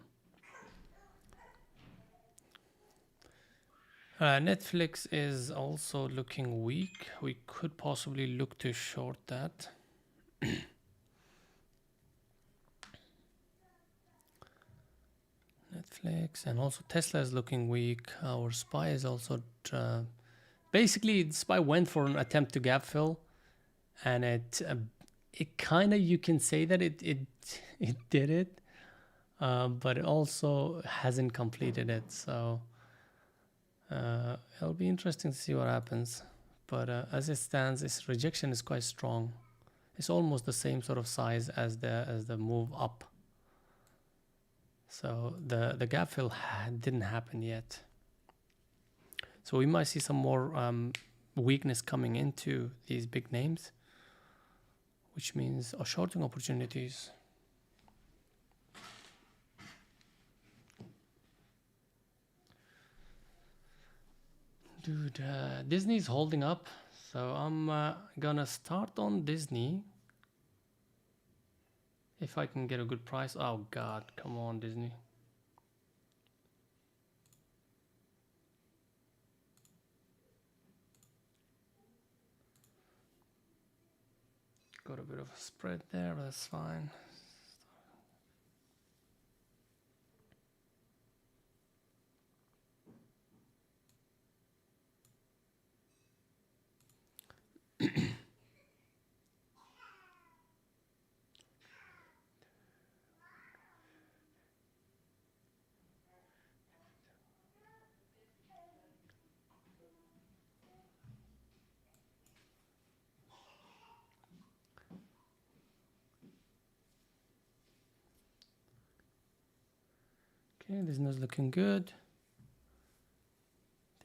Netflix is also looking weak. We could possibly look to short that. Netflix, and also Tesla is looking weak. Our SPY is also basically SPY went for an attempt to gap fill, and it kind of, you can say that it did it, but it also hasn't completed it. So it'll be interesting to see what happens. But as it stands, its rejection is quite strong. It's almost the same sort of size as the move up. So the gap fill didn't happen yet. So we might see some more weakness coming into these big names, which means shorting opportunities. Dude, Disney's holding up, so I'm gonna start on Disney if I can get a good price. Oh God, come on, Disney. Got a bit of a spread there, but that's fine. Okay, Disney's looking good.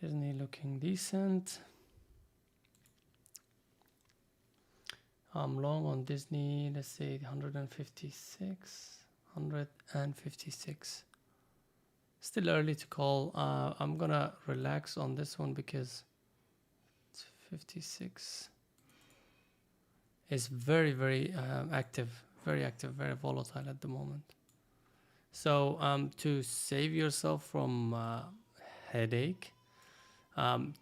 Disney looking decent. I'm long on Disney, let's say 156. 156. Still early to call. I'm gonna relax on this one because it's 56. It's very, very active, very volatile at the moment. So to save yourself from headache,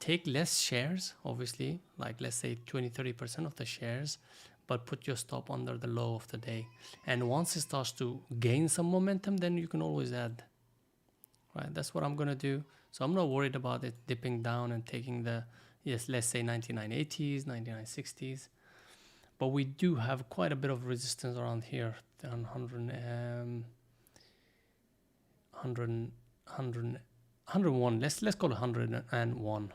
take less shares, obviously, like let's say 20-30% of the shares, but put your stop under the low of the day. And once it starts to gain some momentum, then you can always add. Right, that's what I'm gonna do. So I'm not worried about it dipping down and taking the, yes, let's say 99.80s, 99.60s. But we do have quite a bit of resistance around here, 101. Let's call it 101.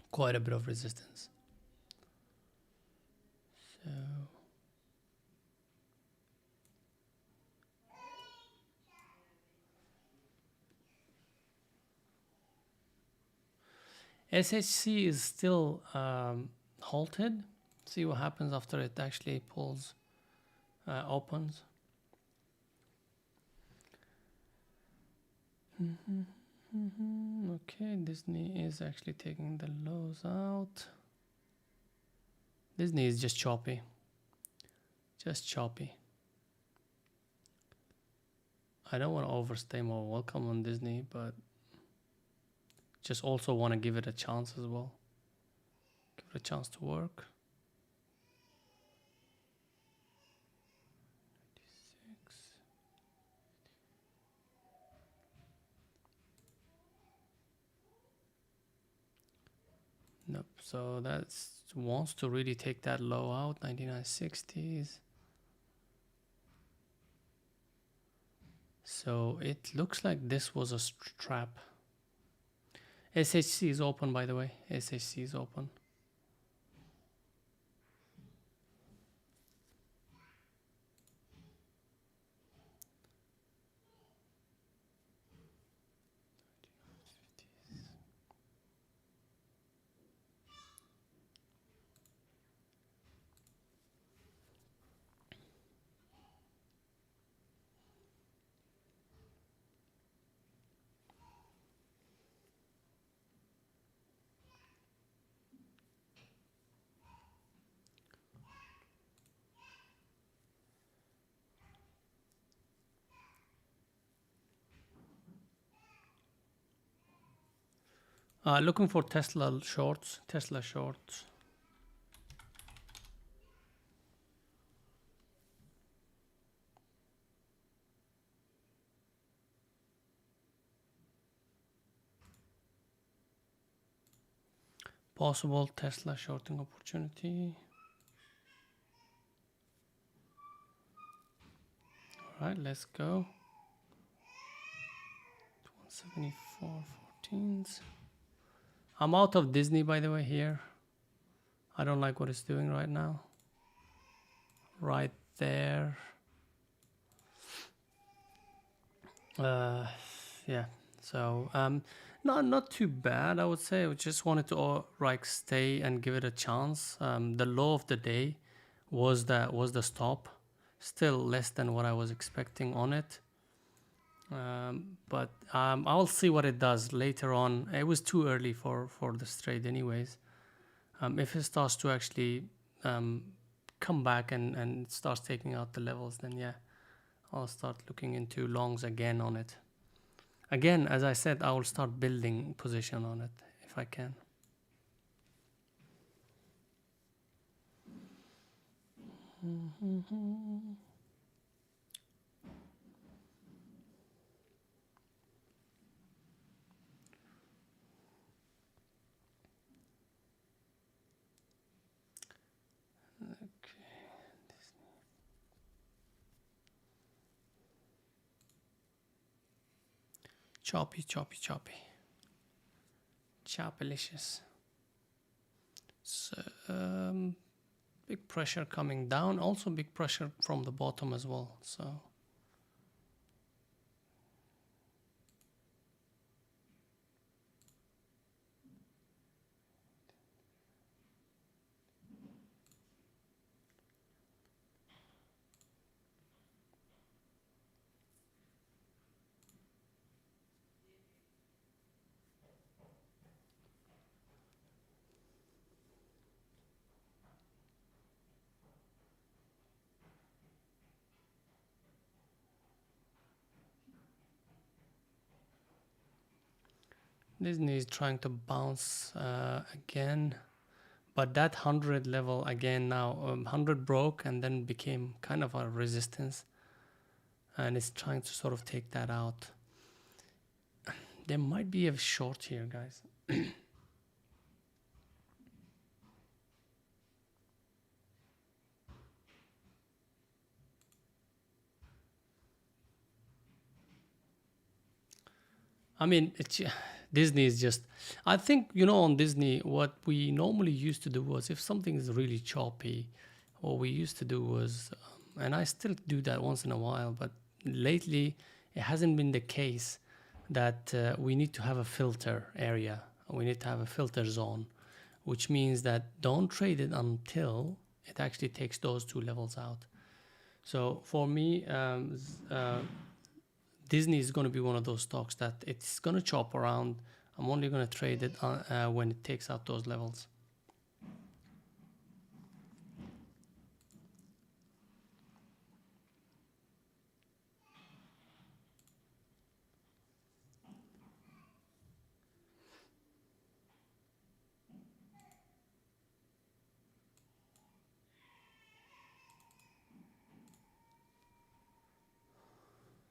Quite a bit of resistance. So SHC is still halted. See what happens after it actually pulls, opens. Okay, Disney is actually taking the lows out. Disney is just choppy. Just choppy. I don't want to overstay my welcome on Disney, but just also want to give it a chance as well. Give it a chance to work. 96. Nope. So that wants to really take that low out, 99.60s. So it looks like this was a trap. SHC is open, by the way. SHC is open. Looking for Tesla shorts. Tesla shorts. Possible Tesla shorting opportunity. All right, let's go. 174.14s. I'm out of Disney, by the way, here. I don't like what it's doing right now. Right there. Yeah. So not too bad, I would say. I just wanted to like stay and give it a chance. The low of the day was the stop. Still less than what I was expecting on it. But I'll see what it does later on. It was too early for this trade anyways. If it starts to actually come back and starts taking out the levels, then yeah, I'll start looking into longs again on it. Again, as I said, I will start building position on it if I can. Choppy, choppy, choppy. Choppalicious. So, big pressure coming down. Also big pressure from the bottom as well. So Disney is trying to bounce again, but that 100 level again now, 100 broke and then became kind of a resistance, and it's trying to sort of take that out. There might be a short here, guys. I mean, Disney is just, I think, on Disney, what we normally used to do was if something is really choppy, what we used to do was, and I still do that once in a while, but lately it hasn't been the case that we need to have a filter area. We need to have a filter zone, which means that don't trade it until it actually takes those two levels out. So for me, Disney is going to be one of those stocks that it's going to chop around. I'm only going to trade it when it takes out those levels.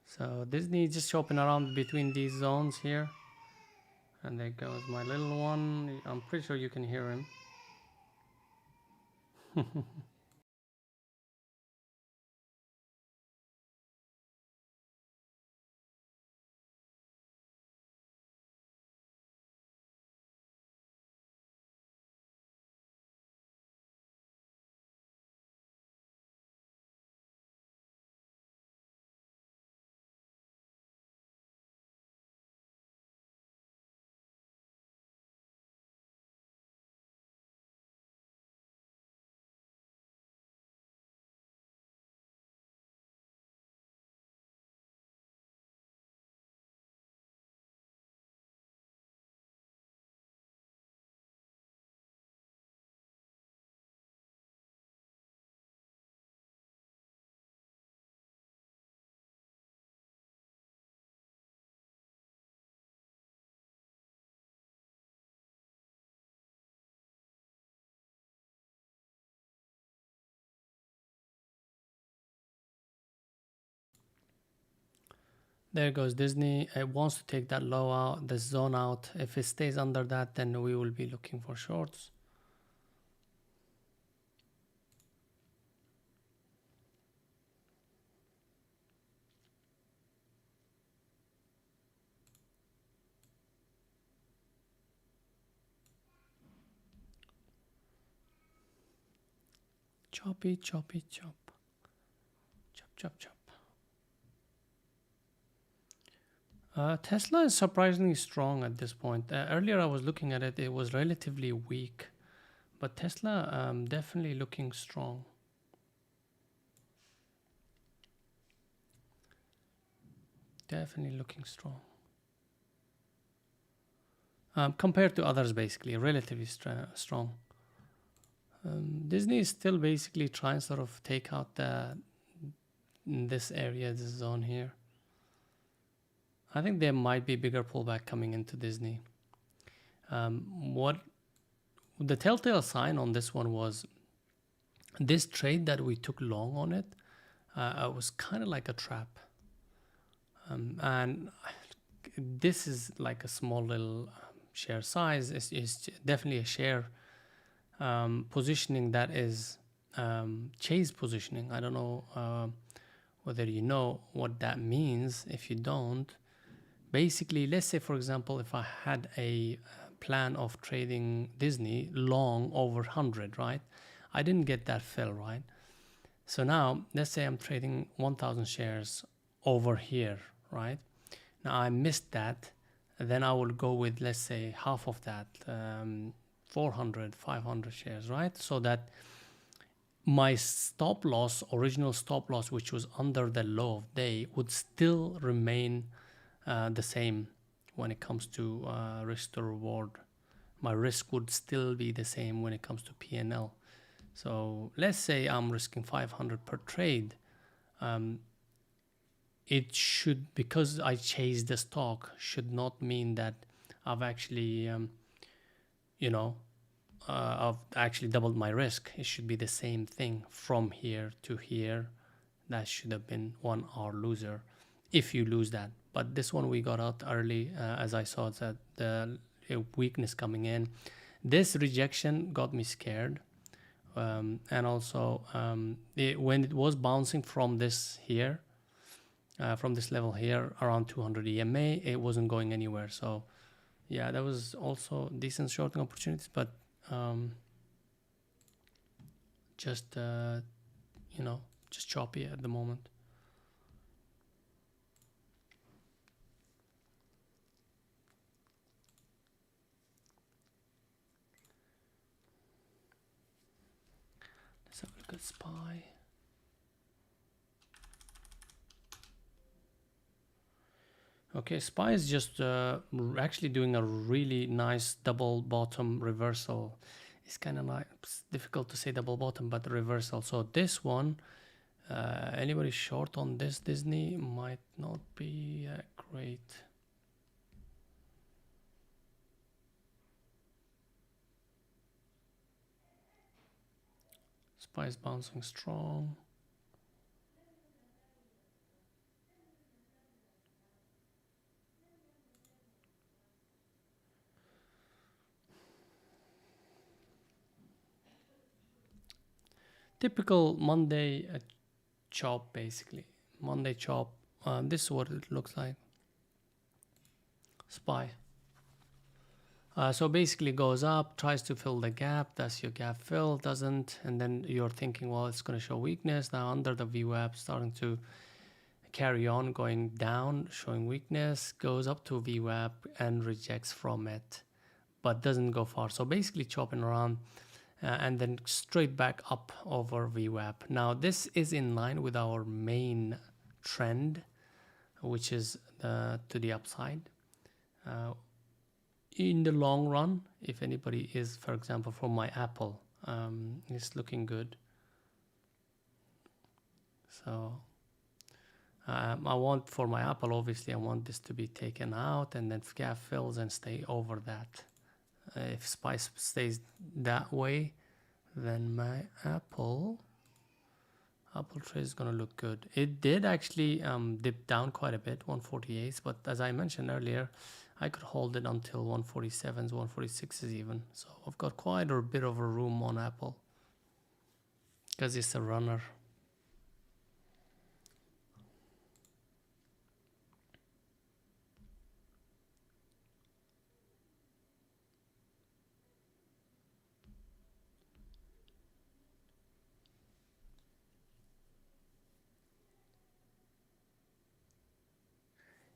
So Disney is just chopping around between these zones here. And there goes my little one. I'm pretty sure you can hear him. There goes Disney. It wants to take that low out, the zone out. If it stays under that, then we will be looking for shorts. Choppy, choppy, chop. Chop, chop, chop. Tesla is surprisingly strong at this point. Earlier I was looking at it, it was relatively weak. But Tesla definitely looking strong. definitely looking strong. Compared to others, basically, relatively strong. Disney is still basically trying to sort of take out this area, this zone here. I think there might be bigger pullback coming into Disney. What the telltale sign on this one was this trade that we took long on it. Was kind of like a trap, and this is like a small little share size. Is definitely a share positioning that is chase positioning. I don't know whether you know what that means. If you don't, basically, let's say for example, if I had a plan of trading Disney long over 100, right? I didn't get that fill, right? So now let's say I'm trading 1,000 shares over here, right? Now I missed that, then I will go with, let's say, half of that, 400, 500 shares, right? So that my stop loss, original stop loss, which was under the low of day, would still remain the same when it comes to risk to reward. My risk would still be the same when it comes to P&L. So let's say I'm risking 500 per trade. It should, because I chase the stock, should not mean that I've actually, I've actually doubled my risk. It should be the same thing from here to here. That should have been 1 hour loser if you lose that. But this one we got out early, as I saw that the weakness coming in. This rejection got me scared. And also when it was bouncing from this here, from this level here around 200 EMA, it wasn't going anywhere. So yeah, that was also decent shorting opportunities, but just just choppy at the moment. Let's have a look at SPY. Okay, SPY is just actually doing a really nice double bottom reversal. It's kind of like, it's difficult to say double bottom, but reversal. So this one, anybody short on this Disney might not be great. SPY is bouncing strong. Typical Monday chop, basically. Monday chop. This is what it looks like. SPY. So basically goes up, tries to fill the gap. That's your gap fill, doesn't. And then you're thinking, well, it's going to show weakness. Now under the VWAP, starting to carry on, going down, showing weakness, goes up to VWAP and rejects from it, but doesn't go far. So basically chopping around. And then straight back up over VWAP. Now this is in line with our main trend, which is to the upside. In the long run, if anybody is, for example, for my Apple, it's looking good. So I want, for my Apple, obviously I want this to be taken out and then gap fills and stay over that. If SPY stays that way, then my Apple trade is gonna look good. It did actually dip down quite a bit, 148s, but as I mentioned earlier, I could hold it until 147s, 146s even. So I've got quite a bit of a room on Apple because it's a runner.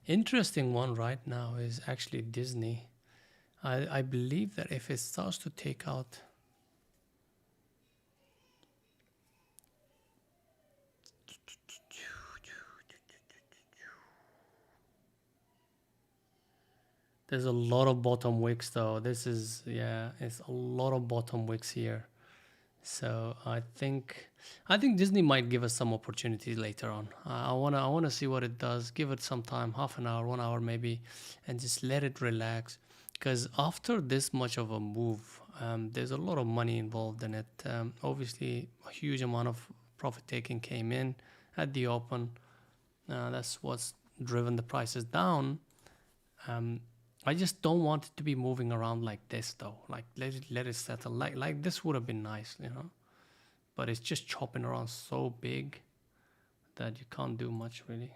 Interesting one right now is actually Disney. I believe that if it starts to take out There's a lot of bottom wicks though. This is, yeah, it's a lot of bottom wicks here. So I think Disney might give us some opportunities later on. I wanna see what it does. Give it some time, half an hour, 1 hour maybe, and just let it relax. Because after this much of a move, there's a lot of money involved in it. Obviously, a huge amount of profit taking came in at the open. That's what's driven the prices down. Um, I just don't want it to be moving around like this though. Like let it settle. Like this would have been nice, you know. But it's just chopping around so big that you can't do much really.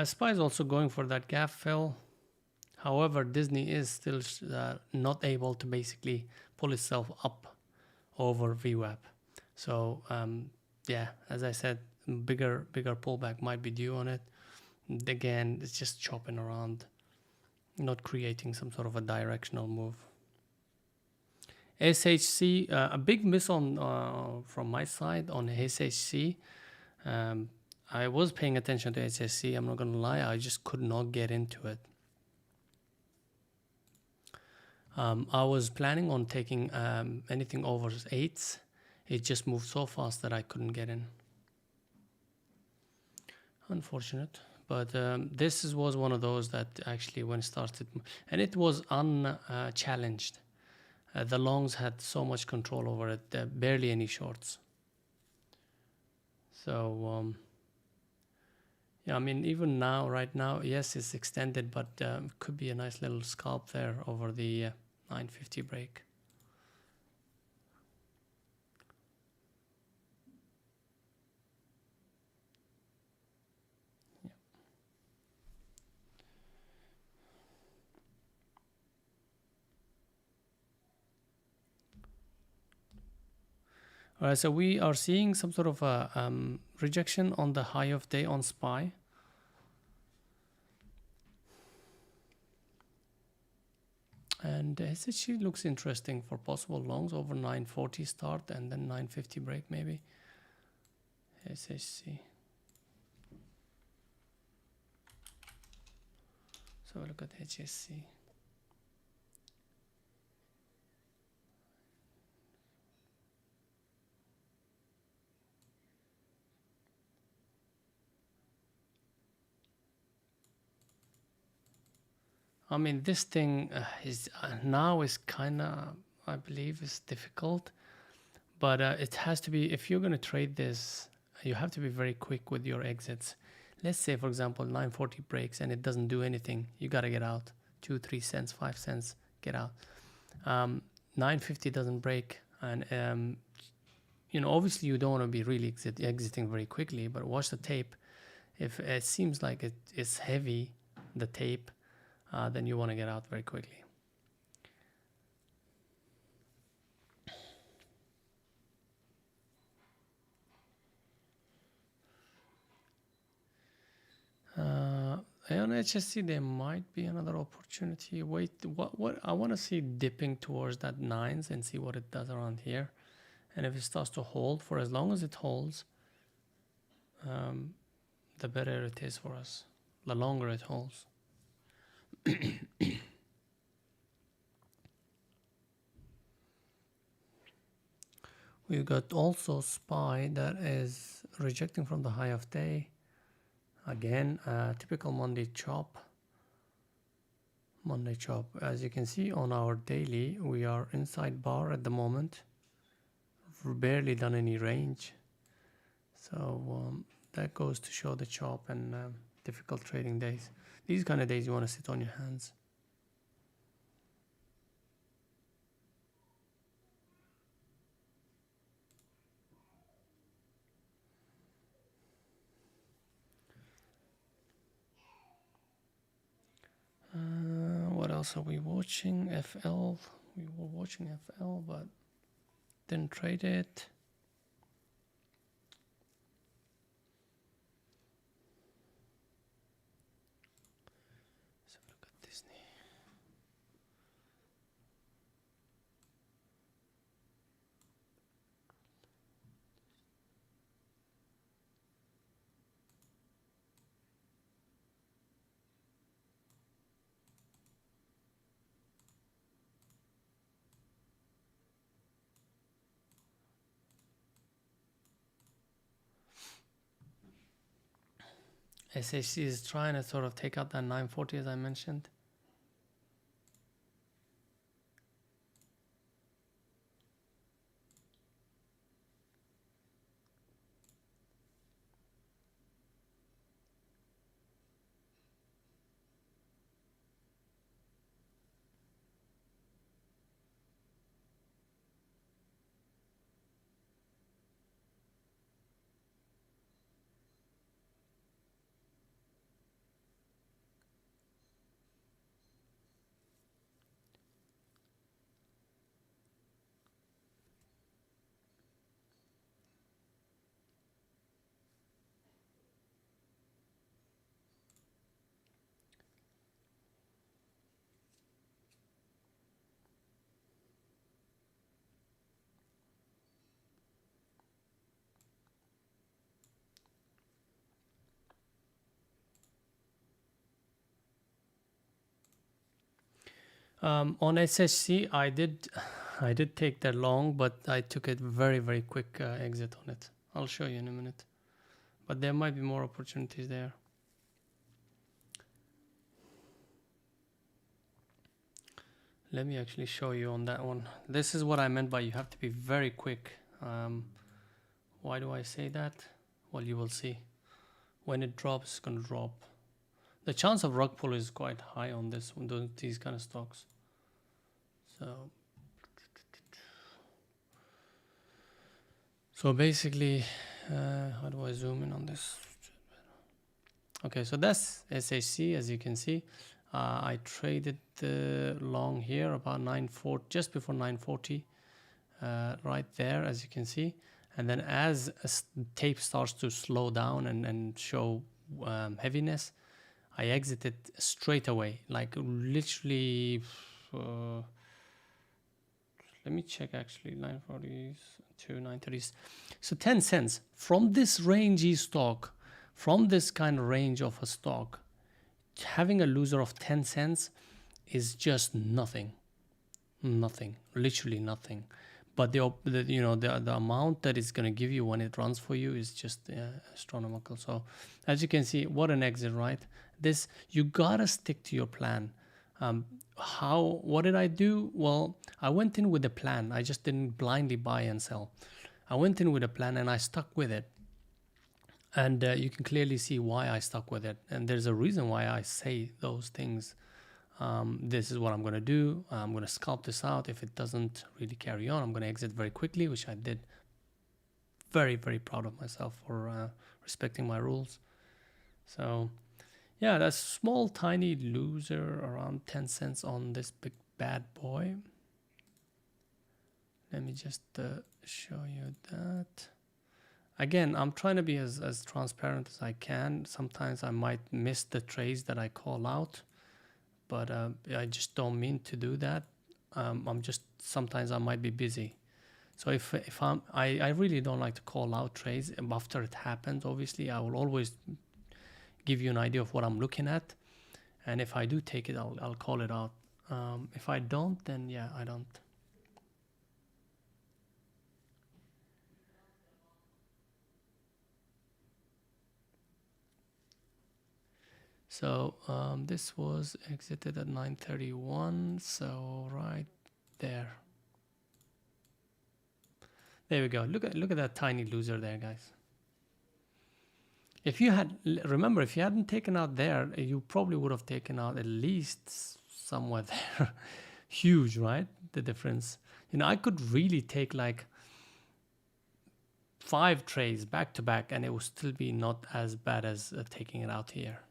Spy is also going for that gap fill. However, Disney is still not able to basically pull itself up over VWAP. So yeah, as I said, bigger pullback might be due on it. Again, it's just chopping around, not creating some sort of a directional move. SHC, a big miss on from my side on SHC. I was paying attention to SHC. I'm not gonna lie, I just could not get into it. I was planning on taking anything over 8s. It just moved so fast that I couldn't get in. Unfortunate. But this was one of those that actually when it started, and it was unchallenged. The longs had so much control over it, barely any shorts. So yeah, I mean, even now, right now, yes, it's extended, but could be a nice little scalp there over the 950 break. Yeah. All right, so we are seeing some sort of a rejection on the high of day on SPY. And SHC looks interesting for possible longs over 940 start and then 950 break maybe. SHC. So look at HSC. I mean, this thing is now is kind of, I believe, is difficult, but it has to be, if you're going to trade this, you have to be very quick with your exits. let's say for example 940 breaks and it doesn't do anything, you got to get out. 2-3 cents, 5 cents, get out. 950 doesn't break, and obviously you don't want to be really exiting very quickly, but watch the tape. If it seems like it's heavy, the tape, then you want to get out very quickly. On HSC there might be another opportunity. Wait, what I want to see dipping towards that 9s and see what it does around here. And if it starts to hold, for as long as it holds, the better it is for us, the longer it holds. We've got also SPY that is rejecting from the high of day. Again, typical Monday chop. As you can see on our daily, we are inside bar at the moment. We've barely done any range. So that goes to show the chop and difficult trading days. These kind of days you want to sit on your hands. What else are we watching? FL. We were watching FL, but didn't trade it. Let's have a look at Disney. SHC is trying to sort of take out that 940 as I mentioned. On SHC, I did take that long, but I took a very, very quick exit on it. I'll show you in a minute. But there might be more opportunities there. Let me actually show you on that one. This is what I meant by you have to be very quick. Why do I say that? Well, you will see. When it drops, it's going to drop. The chance of rug pull is quite high on this one, these kind of stocks. So basically, how do I zoom in on this? Okay, so that's SHC, as you can see. I traded long here about 940, just before 940, right there, as you can see. And then as tape starts to slow down and show heaviness, I exited straight away, like literally, let me check actually, 940s to 930s. So 10 cents from this rangy stock, from this kind of range of a stock, having a loser of 10 cents is just nothing, literally nothing. But the amount that it's going to give you when it runs for you is just astronomical. So as you can see, what an exit, right? This, you gotta stick to your plan. What did I do? Well, I went in with a plan. I just didn't blindly buy and sell. I went in with a plan and I stuck with it. And you can clearly see why I stuck with it, and there's a reason why I say those things. This is what I'm going to do. I'm going to sculpt this out. If it doesn't really carry on, I'm going to exit very quickly, which I did. Very, very proud of myself for respecting my rules. So yeah, that's small tiny loser, around 10 cents on this big bad boy. Let me just show you that. Again, I'm trying to be as transparent as I can. Sometimes I might miss the trades that I call out, but I just don't mean to do that. Sometimes I might be busy. So if I really don't like to call out trades after it happens. Obviously, I will always give you an idea of what I'm looking at, and if I do take it, I'll call it out. If I don't, then yeah, I don't. So this was exited at 9:31. So right there. There we go. Look at that tiny loser there, guys. If you remember, if you hadn't taken out there, you probably would have taken out at least somewhere there. Huge, right? The difference. I could really take like 5 trades back to back, and it would still be not as bad as taking it out here.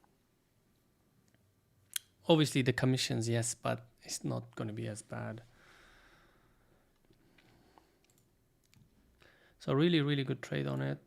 Obviously, the commissions, yes, but it's not going to be as bad. So really, really good trade on it.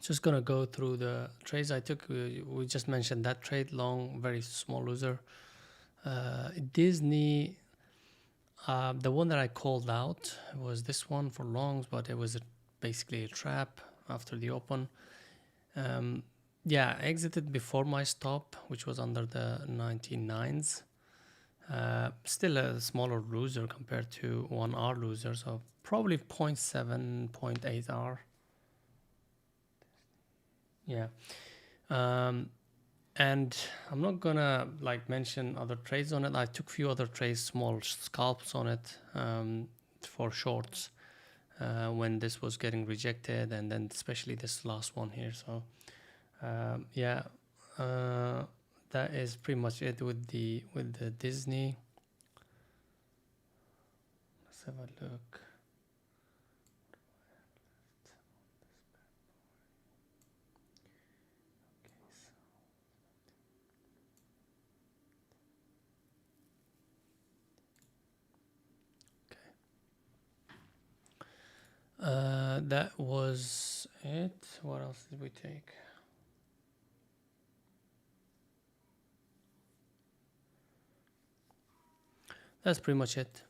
Just gonna go through the trades I took. We just mentioned that trade, long, very small loser. Disney, the one that I called out was this one for longs, but it was basically a trap after the open. Yeah, I exited before my stop, which was under the 99s. Still a smaller loser compared to 1R loser, so probably 0.7, 0.8R. Yeah. And I'm not gonna mention other trades on it. I took few other trades, small scalps on it, for shorts, when this was getting rejected, and then especially this last one here. So yeah, that is pretty much it with the Disney. Let's have a look. That was it. What else did we take? That's pretty much it.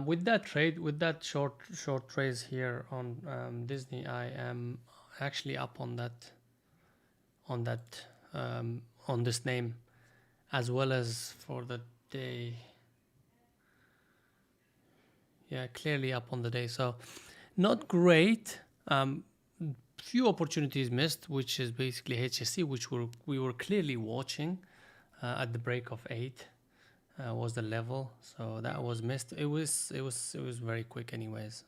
With that trade, with that short trades here on Disney, I am actually up on this name, as well as for the day. Yeah, clearly up on the day. So not great. Few opportunities missed, which is basically HSC, which we were clearly watching at the break of 8. Was the level, so that was missed. It was very quick anyways.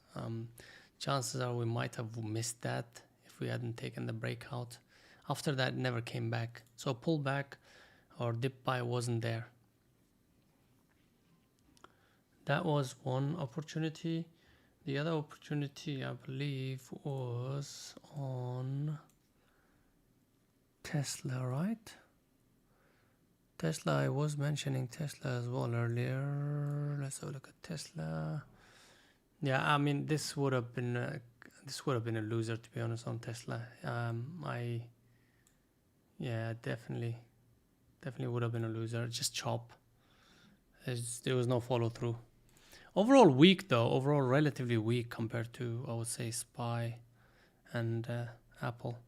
Chances are we might have missed that if we hadn't taken the breakout. After that, it never came back, so pullback or dip buy wasn't there. That was one opportunity. The other opportunity, I believe, was on Tesla, right? Tesla, I was mentioning Tesla as well earlier. Let's have a look at Tesla. Yeah, I mean, this would have been a loser, to be honest, on Tesla. Definitely would have been a loser. Just chop. There was no follow through. Overall weak though. Overall relatively weak compared to, I would say, SPY and Apple.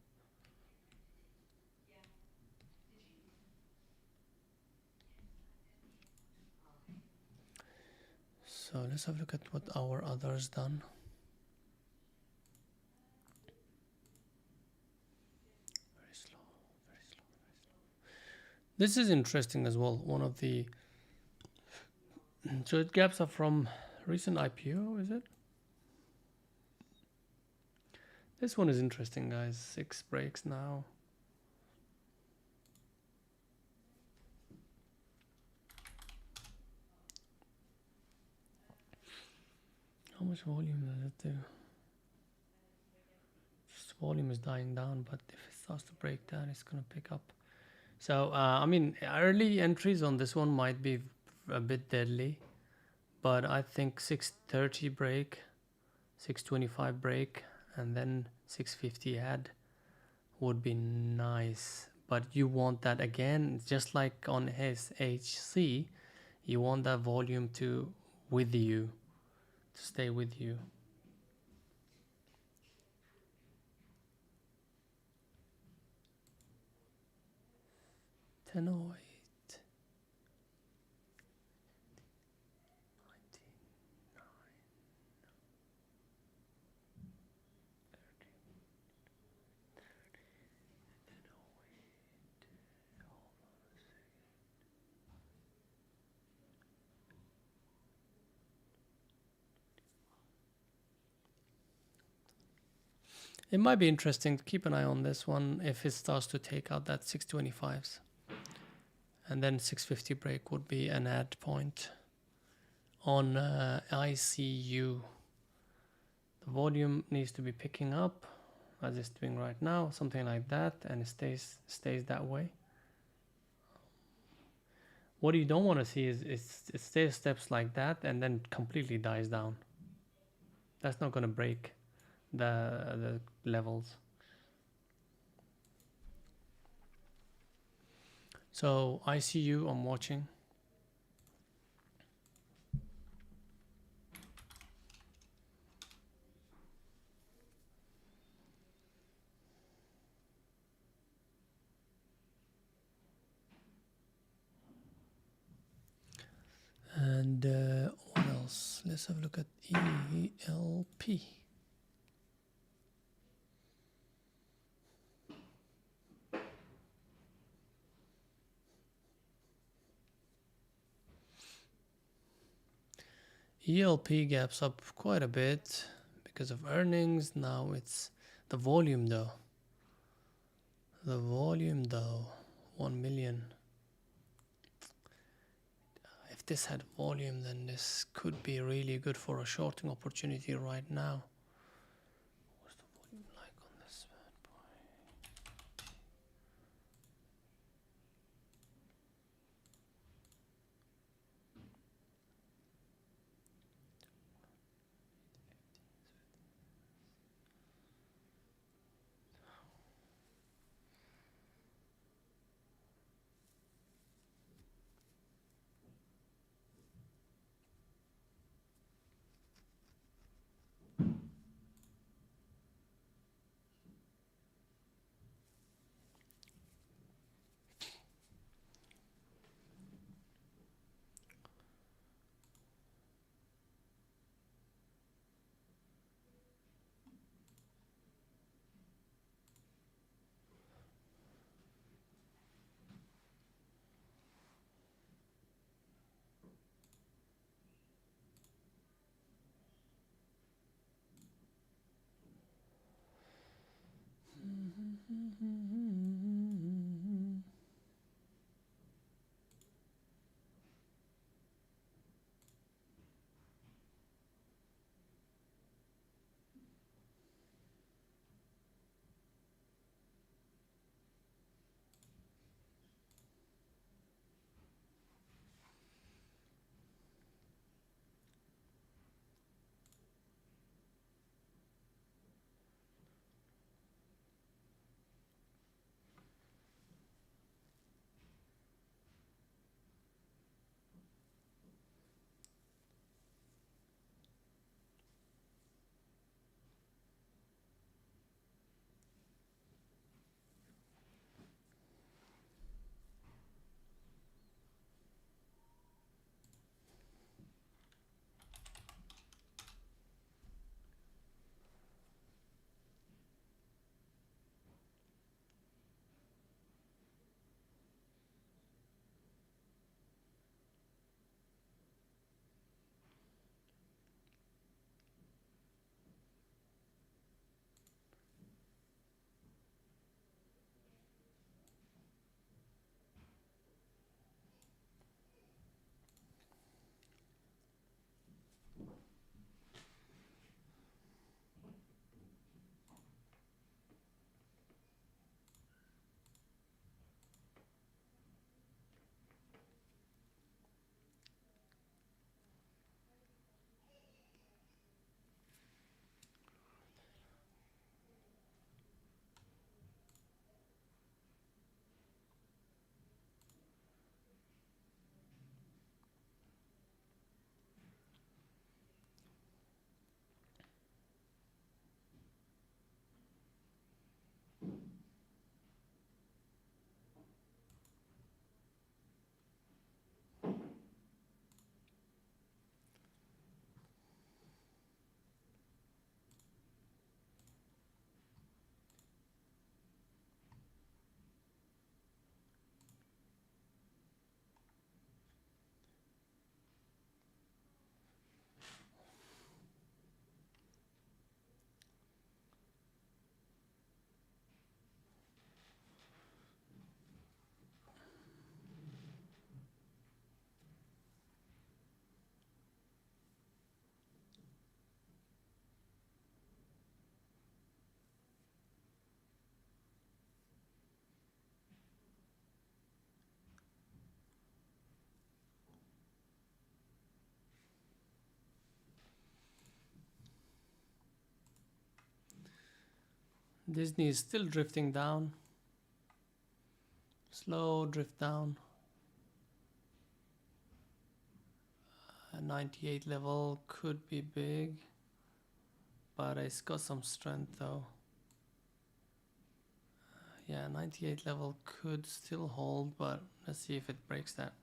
So let's have a look at what our others done. Very slow. This is interesting as well. One of the, so it gaps up from recent IPO, is it? This one is interesting, guys. 6 breaks now. How much volume does it do? Just volume is dying down, but if it starts to break down, it's going to pick up. So, I mean, early entries on this one might be a bit deadly, but I think 630 break, 625 break, and then 650 add would be nice. But you want that again, just like on SHC, you want that volume to stay with you. $10.08. It might be interesting to keep an eye on this one if it starts to take out that 625s. And then 650 break would be an add point. On ICU, the volume needs to be picking up as it's doing right now, something like that, and it stays that way. What you don't want to see is it stays steps like that and then completely dies down. That's not going to break the levels. So ICU, I'm watching. And what else? let's have a look at ELP. ELP gaps up quite a bit because of earnings. Now it's the volume though. The volume though, 1 million. If this had volume, then this could be really good for a shorting opportunity right now. What's the volume like on this bad boy? Disney is still drifting down. Slow drift down. 98 level could be big, but it's got some strength though. Yeah, 98 level could still hold, but let's see if it breaks that.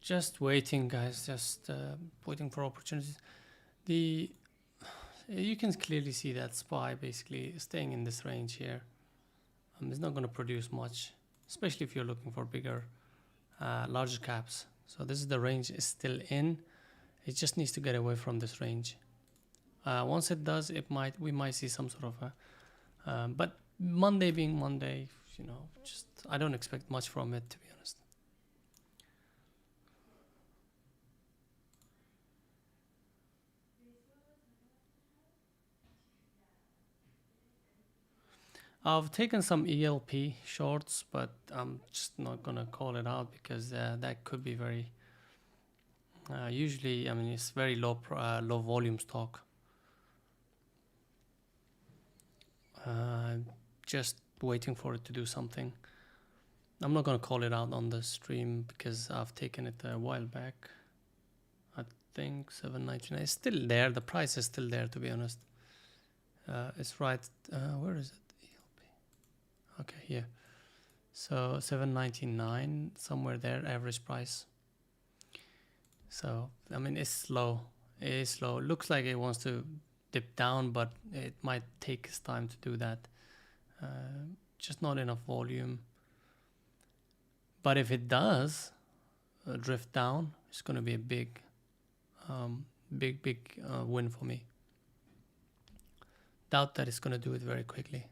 Just waiting, guys. Just waiting for opportunities. The You can clearly see that SPY basically staying in this range here. It's not going to produce much, especially if you're looking for bigger, larger caps. So this is the range is still in. It just needs to get away from this range. Once it does, we might see some sort of a. But Monday being Monday, just I don't expect much from it, to be honest. I've taken some ELP shorts, but I'm just not gonna call it out because that could be very. Usually, I mean, it's very low volume stock. Just waiting for it to do something. I'm not gonna call it out on the stream because I've taken it a while back. I think 7.99. It's still there. The price is still there, to be honest. It's right. Where is it? Okay, here. So 7.99, somewhere there, average price. So I mean, it's slow. It is slow. It looks like it wants to dip down, but it might take its time to do that. Just not enough volume. But if it does drift down, it's going to be a big win for me. Doubt that it's going to do it very quickly.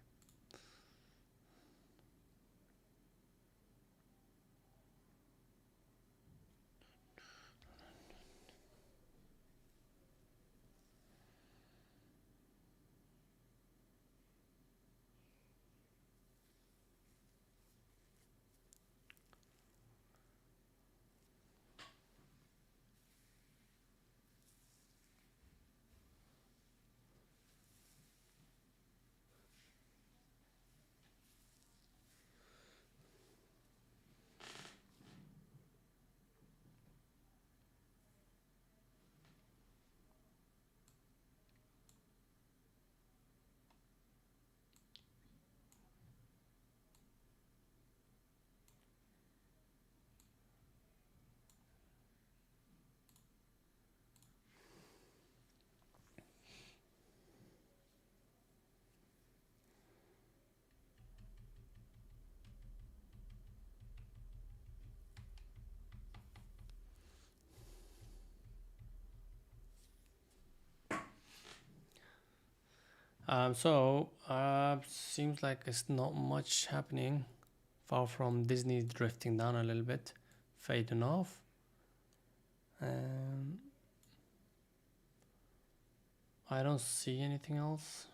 Seems like it's not much happening. Far from Disney drifting down a little bit, fading off. Um, I don't see anything else.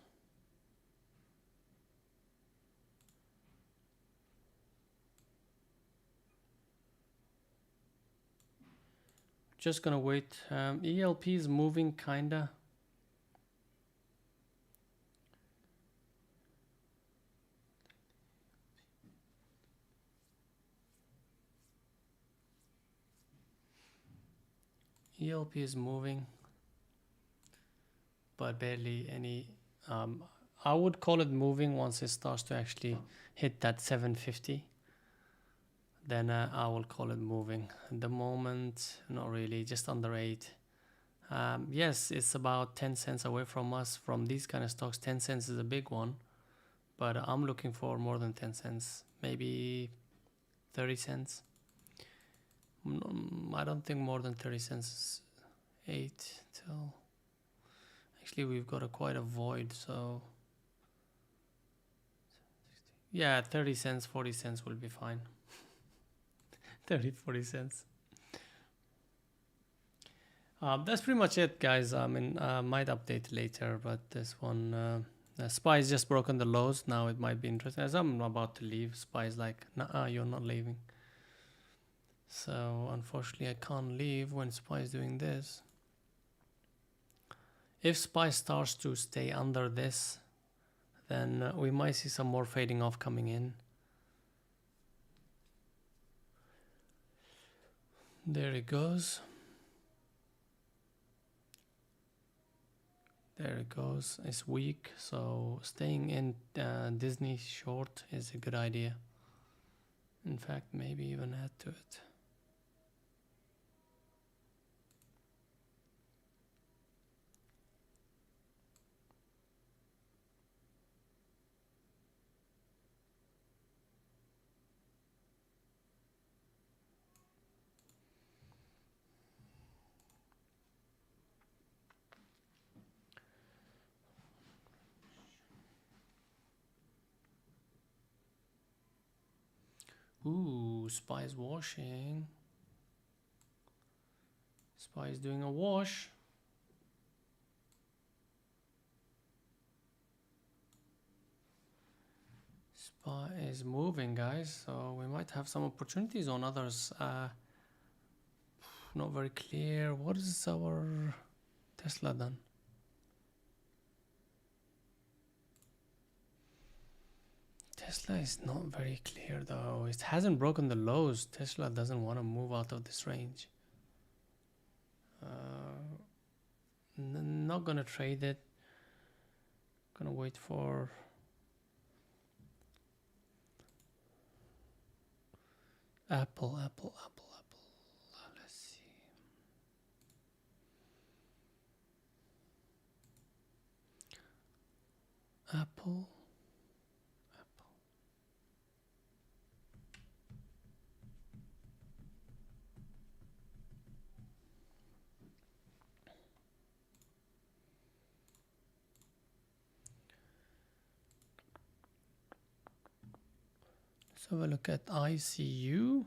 Just gonna wait. ELP is moving kinda. ELP is moving, but barely any. I would call it moving once it starts to actually hit that 750. Then I will call it moving. At the moment, not really, just under 8. Yes, it's about 10 cents away from us. From these kind of stocks, 10 cents is a big one, but I'm looking for more than 10 cents, maybe 30 cents. I don't think more than 30 cents is 8 till. Actually, we've got quite a void, so yeah, 30 cents, 40 cents will be fine. 30, 40 cents. That's pretty much it, guys. I mean, might update later, but this one, Spy's just broken the lows. Now it might be interesting. As I'm about to leave, Spy's like, nah, you're not leaving. So unfortunately, I can't leave when Spy is doing this. If Spy starts to stay under this, then we might see some more fading off coming in. There it goes. There it goes. It's weak, so staying in Disney short is a good idea. In fact, maybe even add to it. Ooh, Spy's washing. Spy is doing a wash. Spy is moving, guys, so we might have some opportunities on others. Not very clear. What is our Tesla done? Tesla is not very clear though. It hasn't broken the lows. Tesla doesn't want to move out of this range. Not gonna trade it. Gonna wait for Apple. Let's see. Apple. Let's have a look at ICU.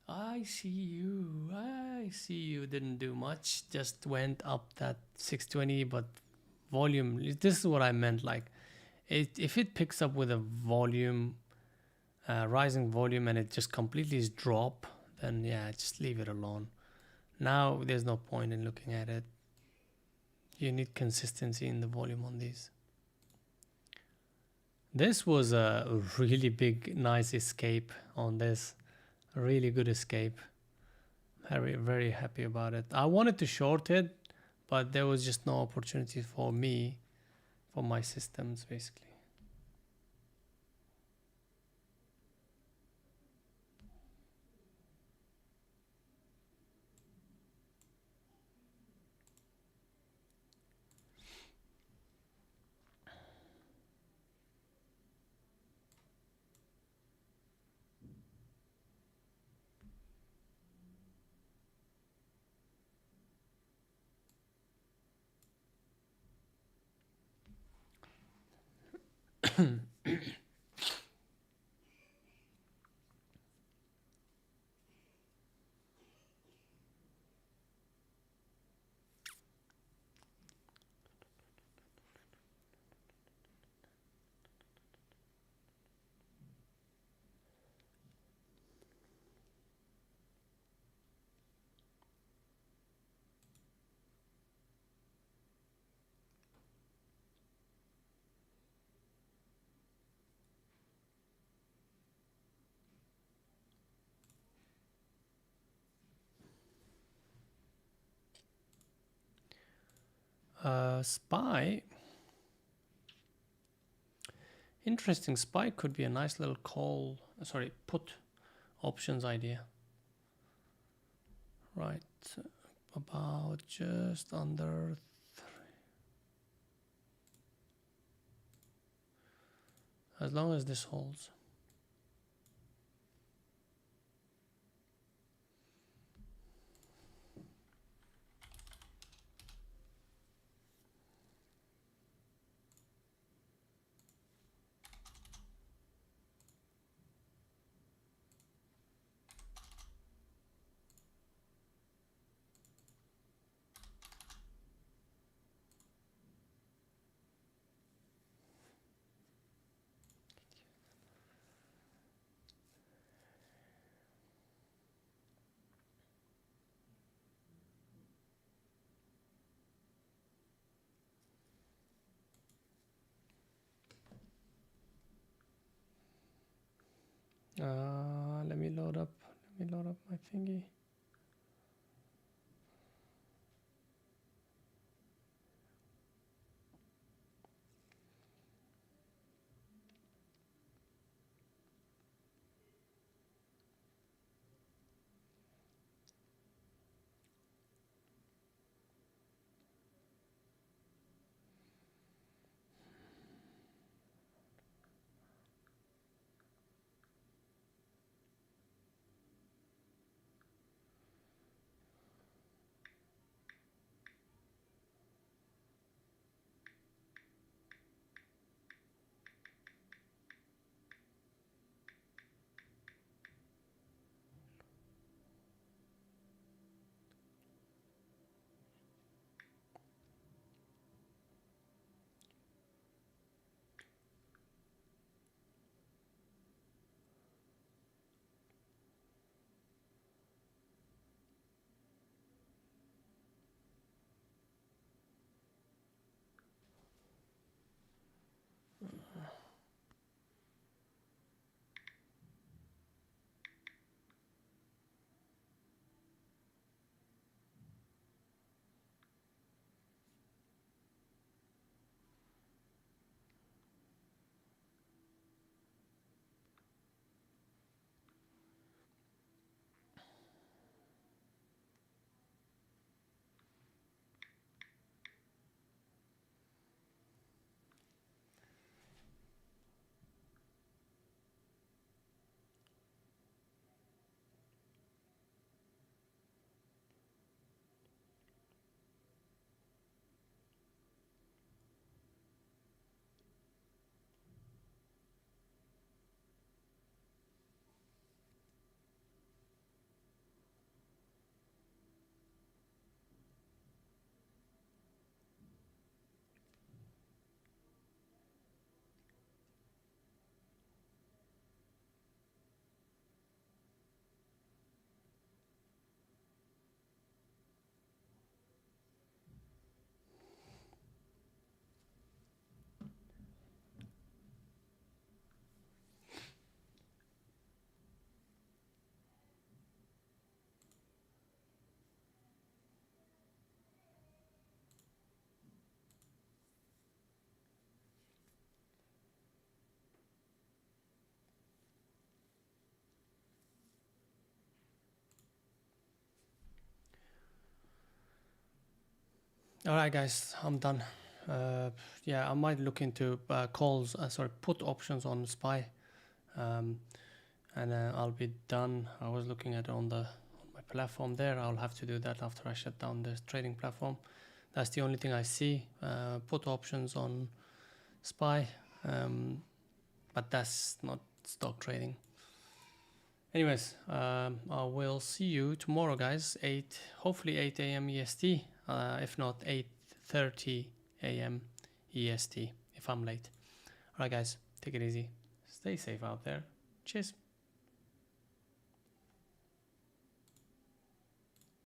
ICU didn't do much, just went up that 620, but volume, this is what I meant, like if it picks up with a volume, rising volume, and it just completely is drop, then yeah, just leave it alone. Now there's no point in looking at it. You need consistency in the volume on these. This was a really big, nice escape on this. A really good escape. Very, very happy about it. I wanted to short it, but there was just no opportunity for me, for my systems, basically. Spy. Interesting. Spy could be a nice little put options idea. Right. About just under 3. As long as this holds. Let me load up my thingy. All right, guys, I'm done. Yeah, I might look into put options on Spy, and I'll be done. I was looking at it on my platform there. I'll have to do that after I shut down the trading platform. That's the only thing I see. Put options on Spy. but that's not stock trading. Anyways, I will see you tomorrow, guys. Hopefully 8 a.m. EST. If not, 8:30 a.m. EST if I'm late. Alright, guys, take it easy. Stay safe out there. Cheers.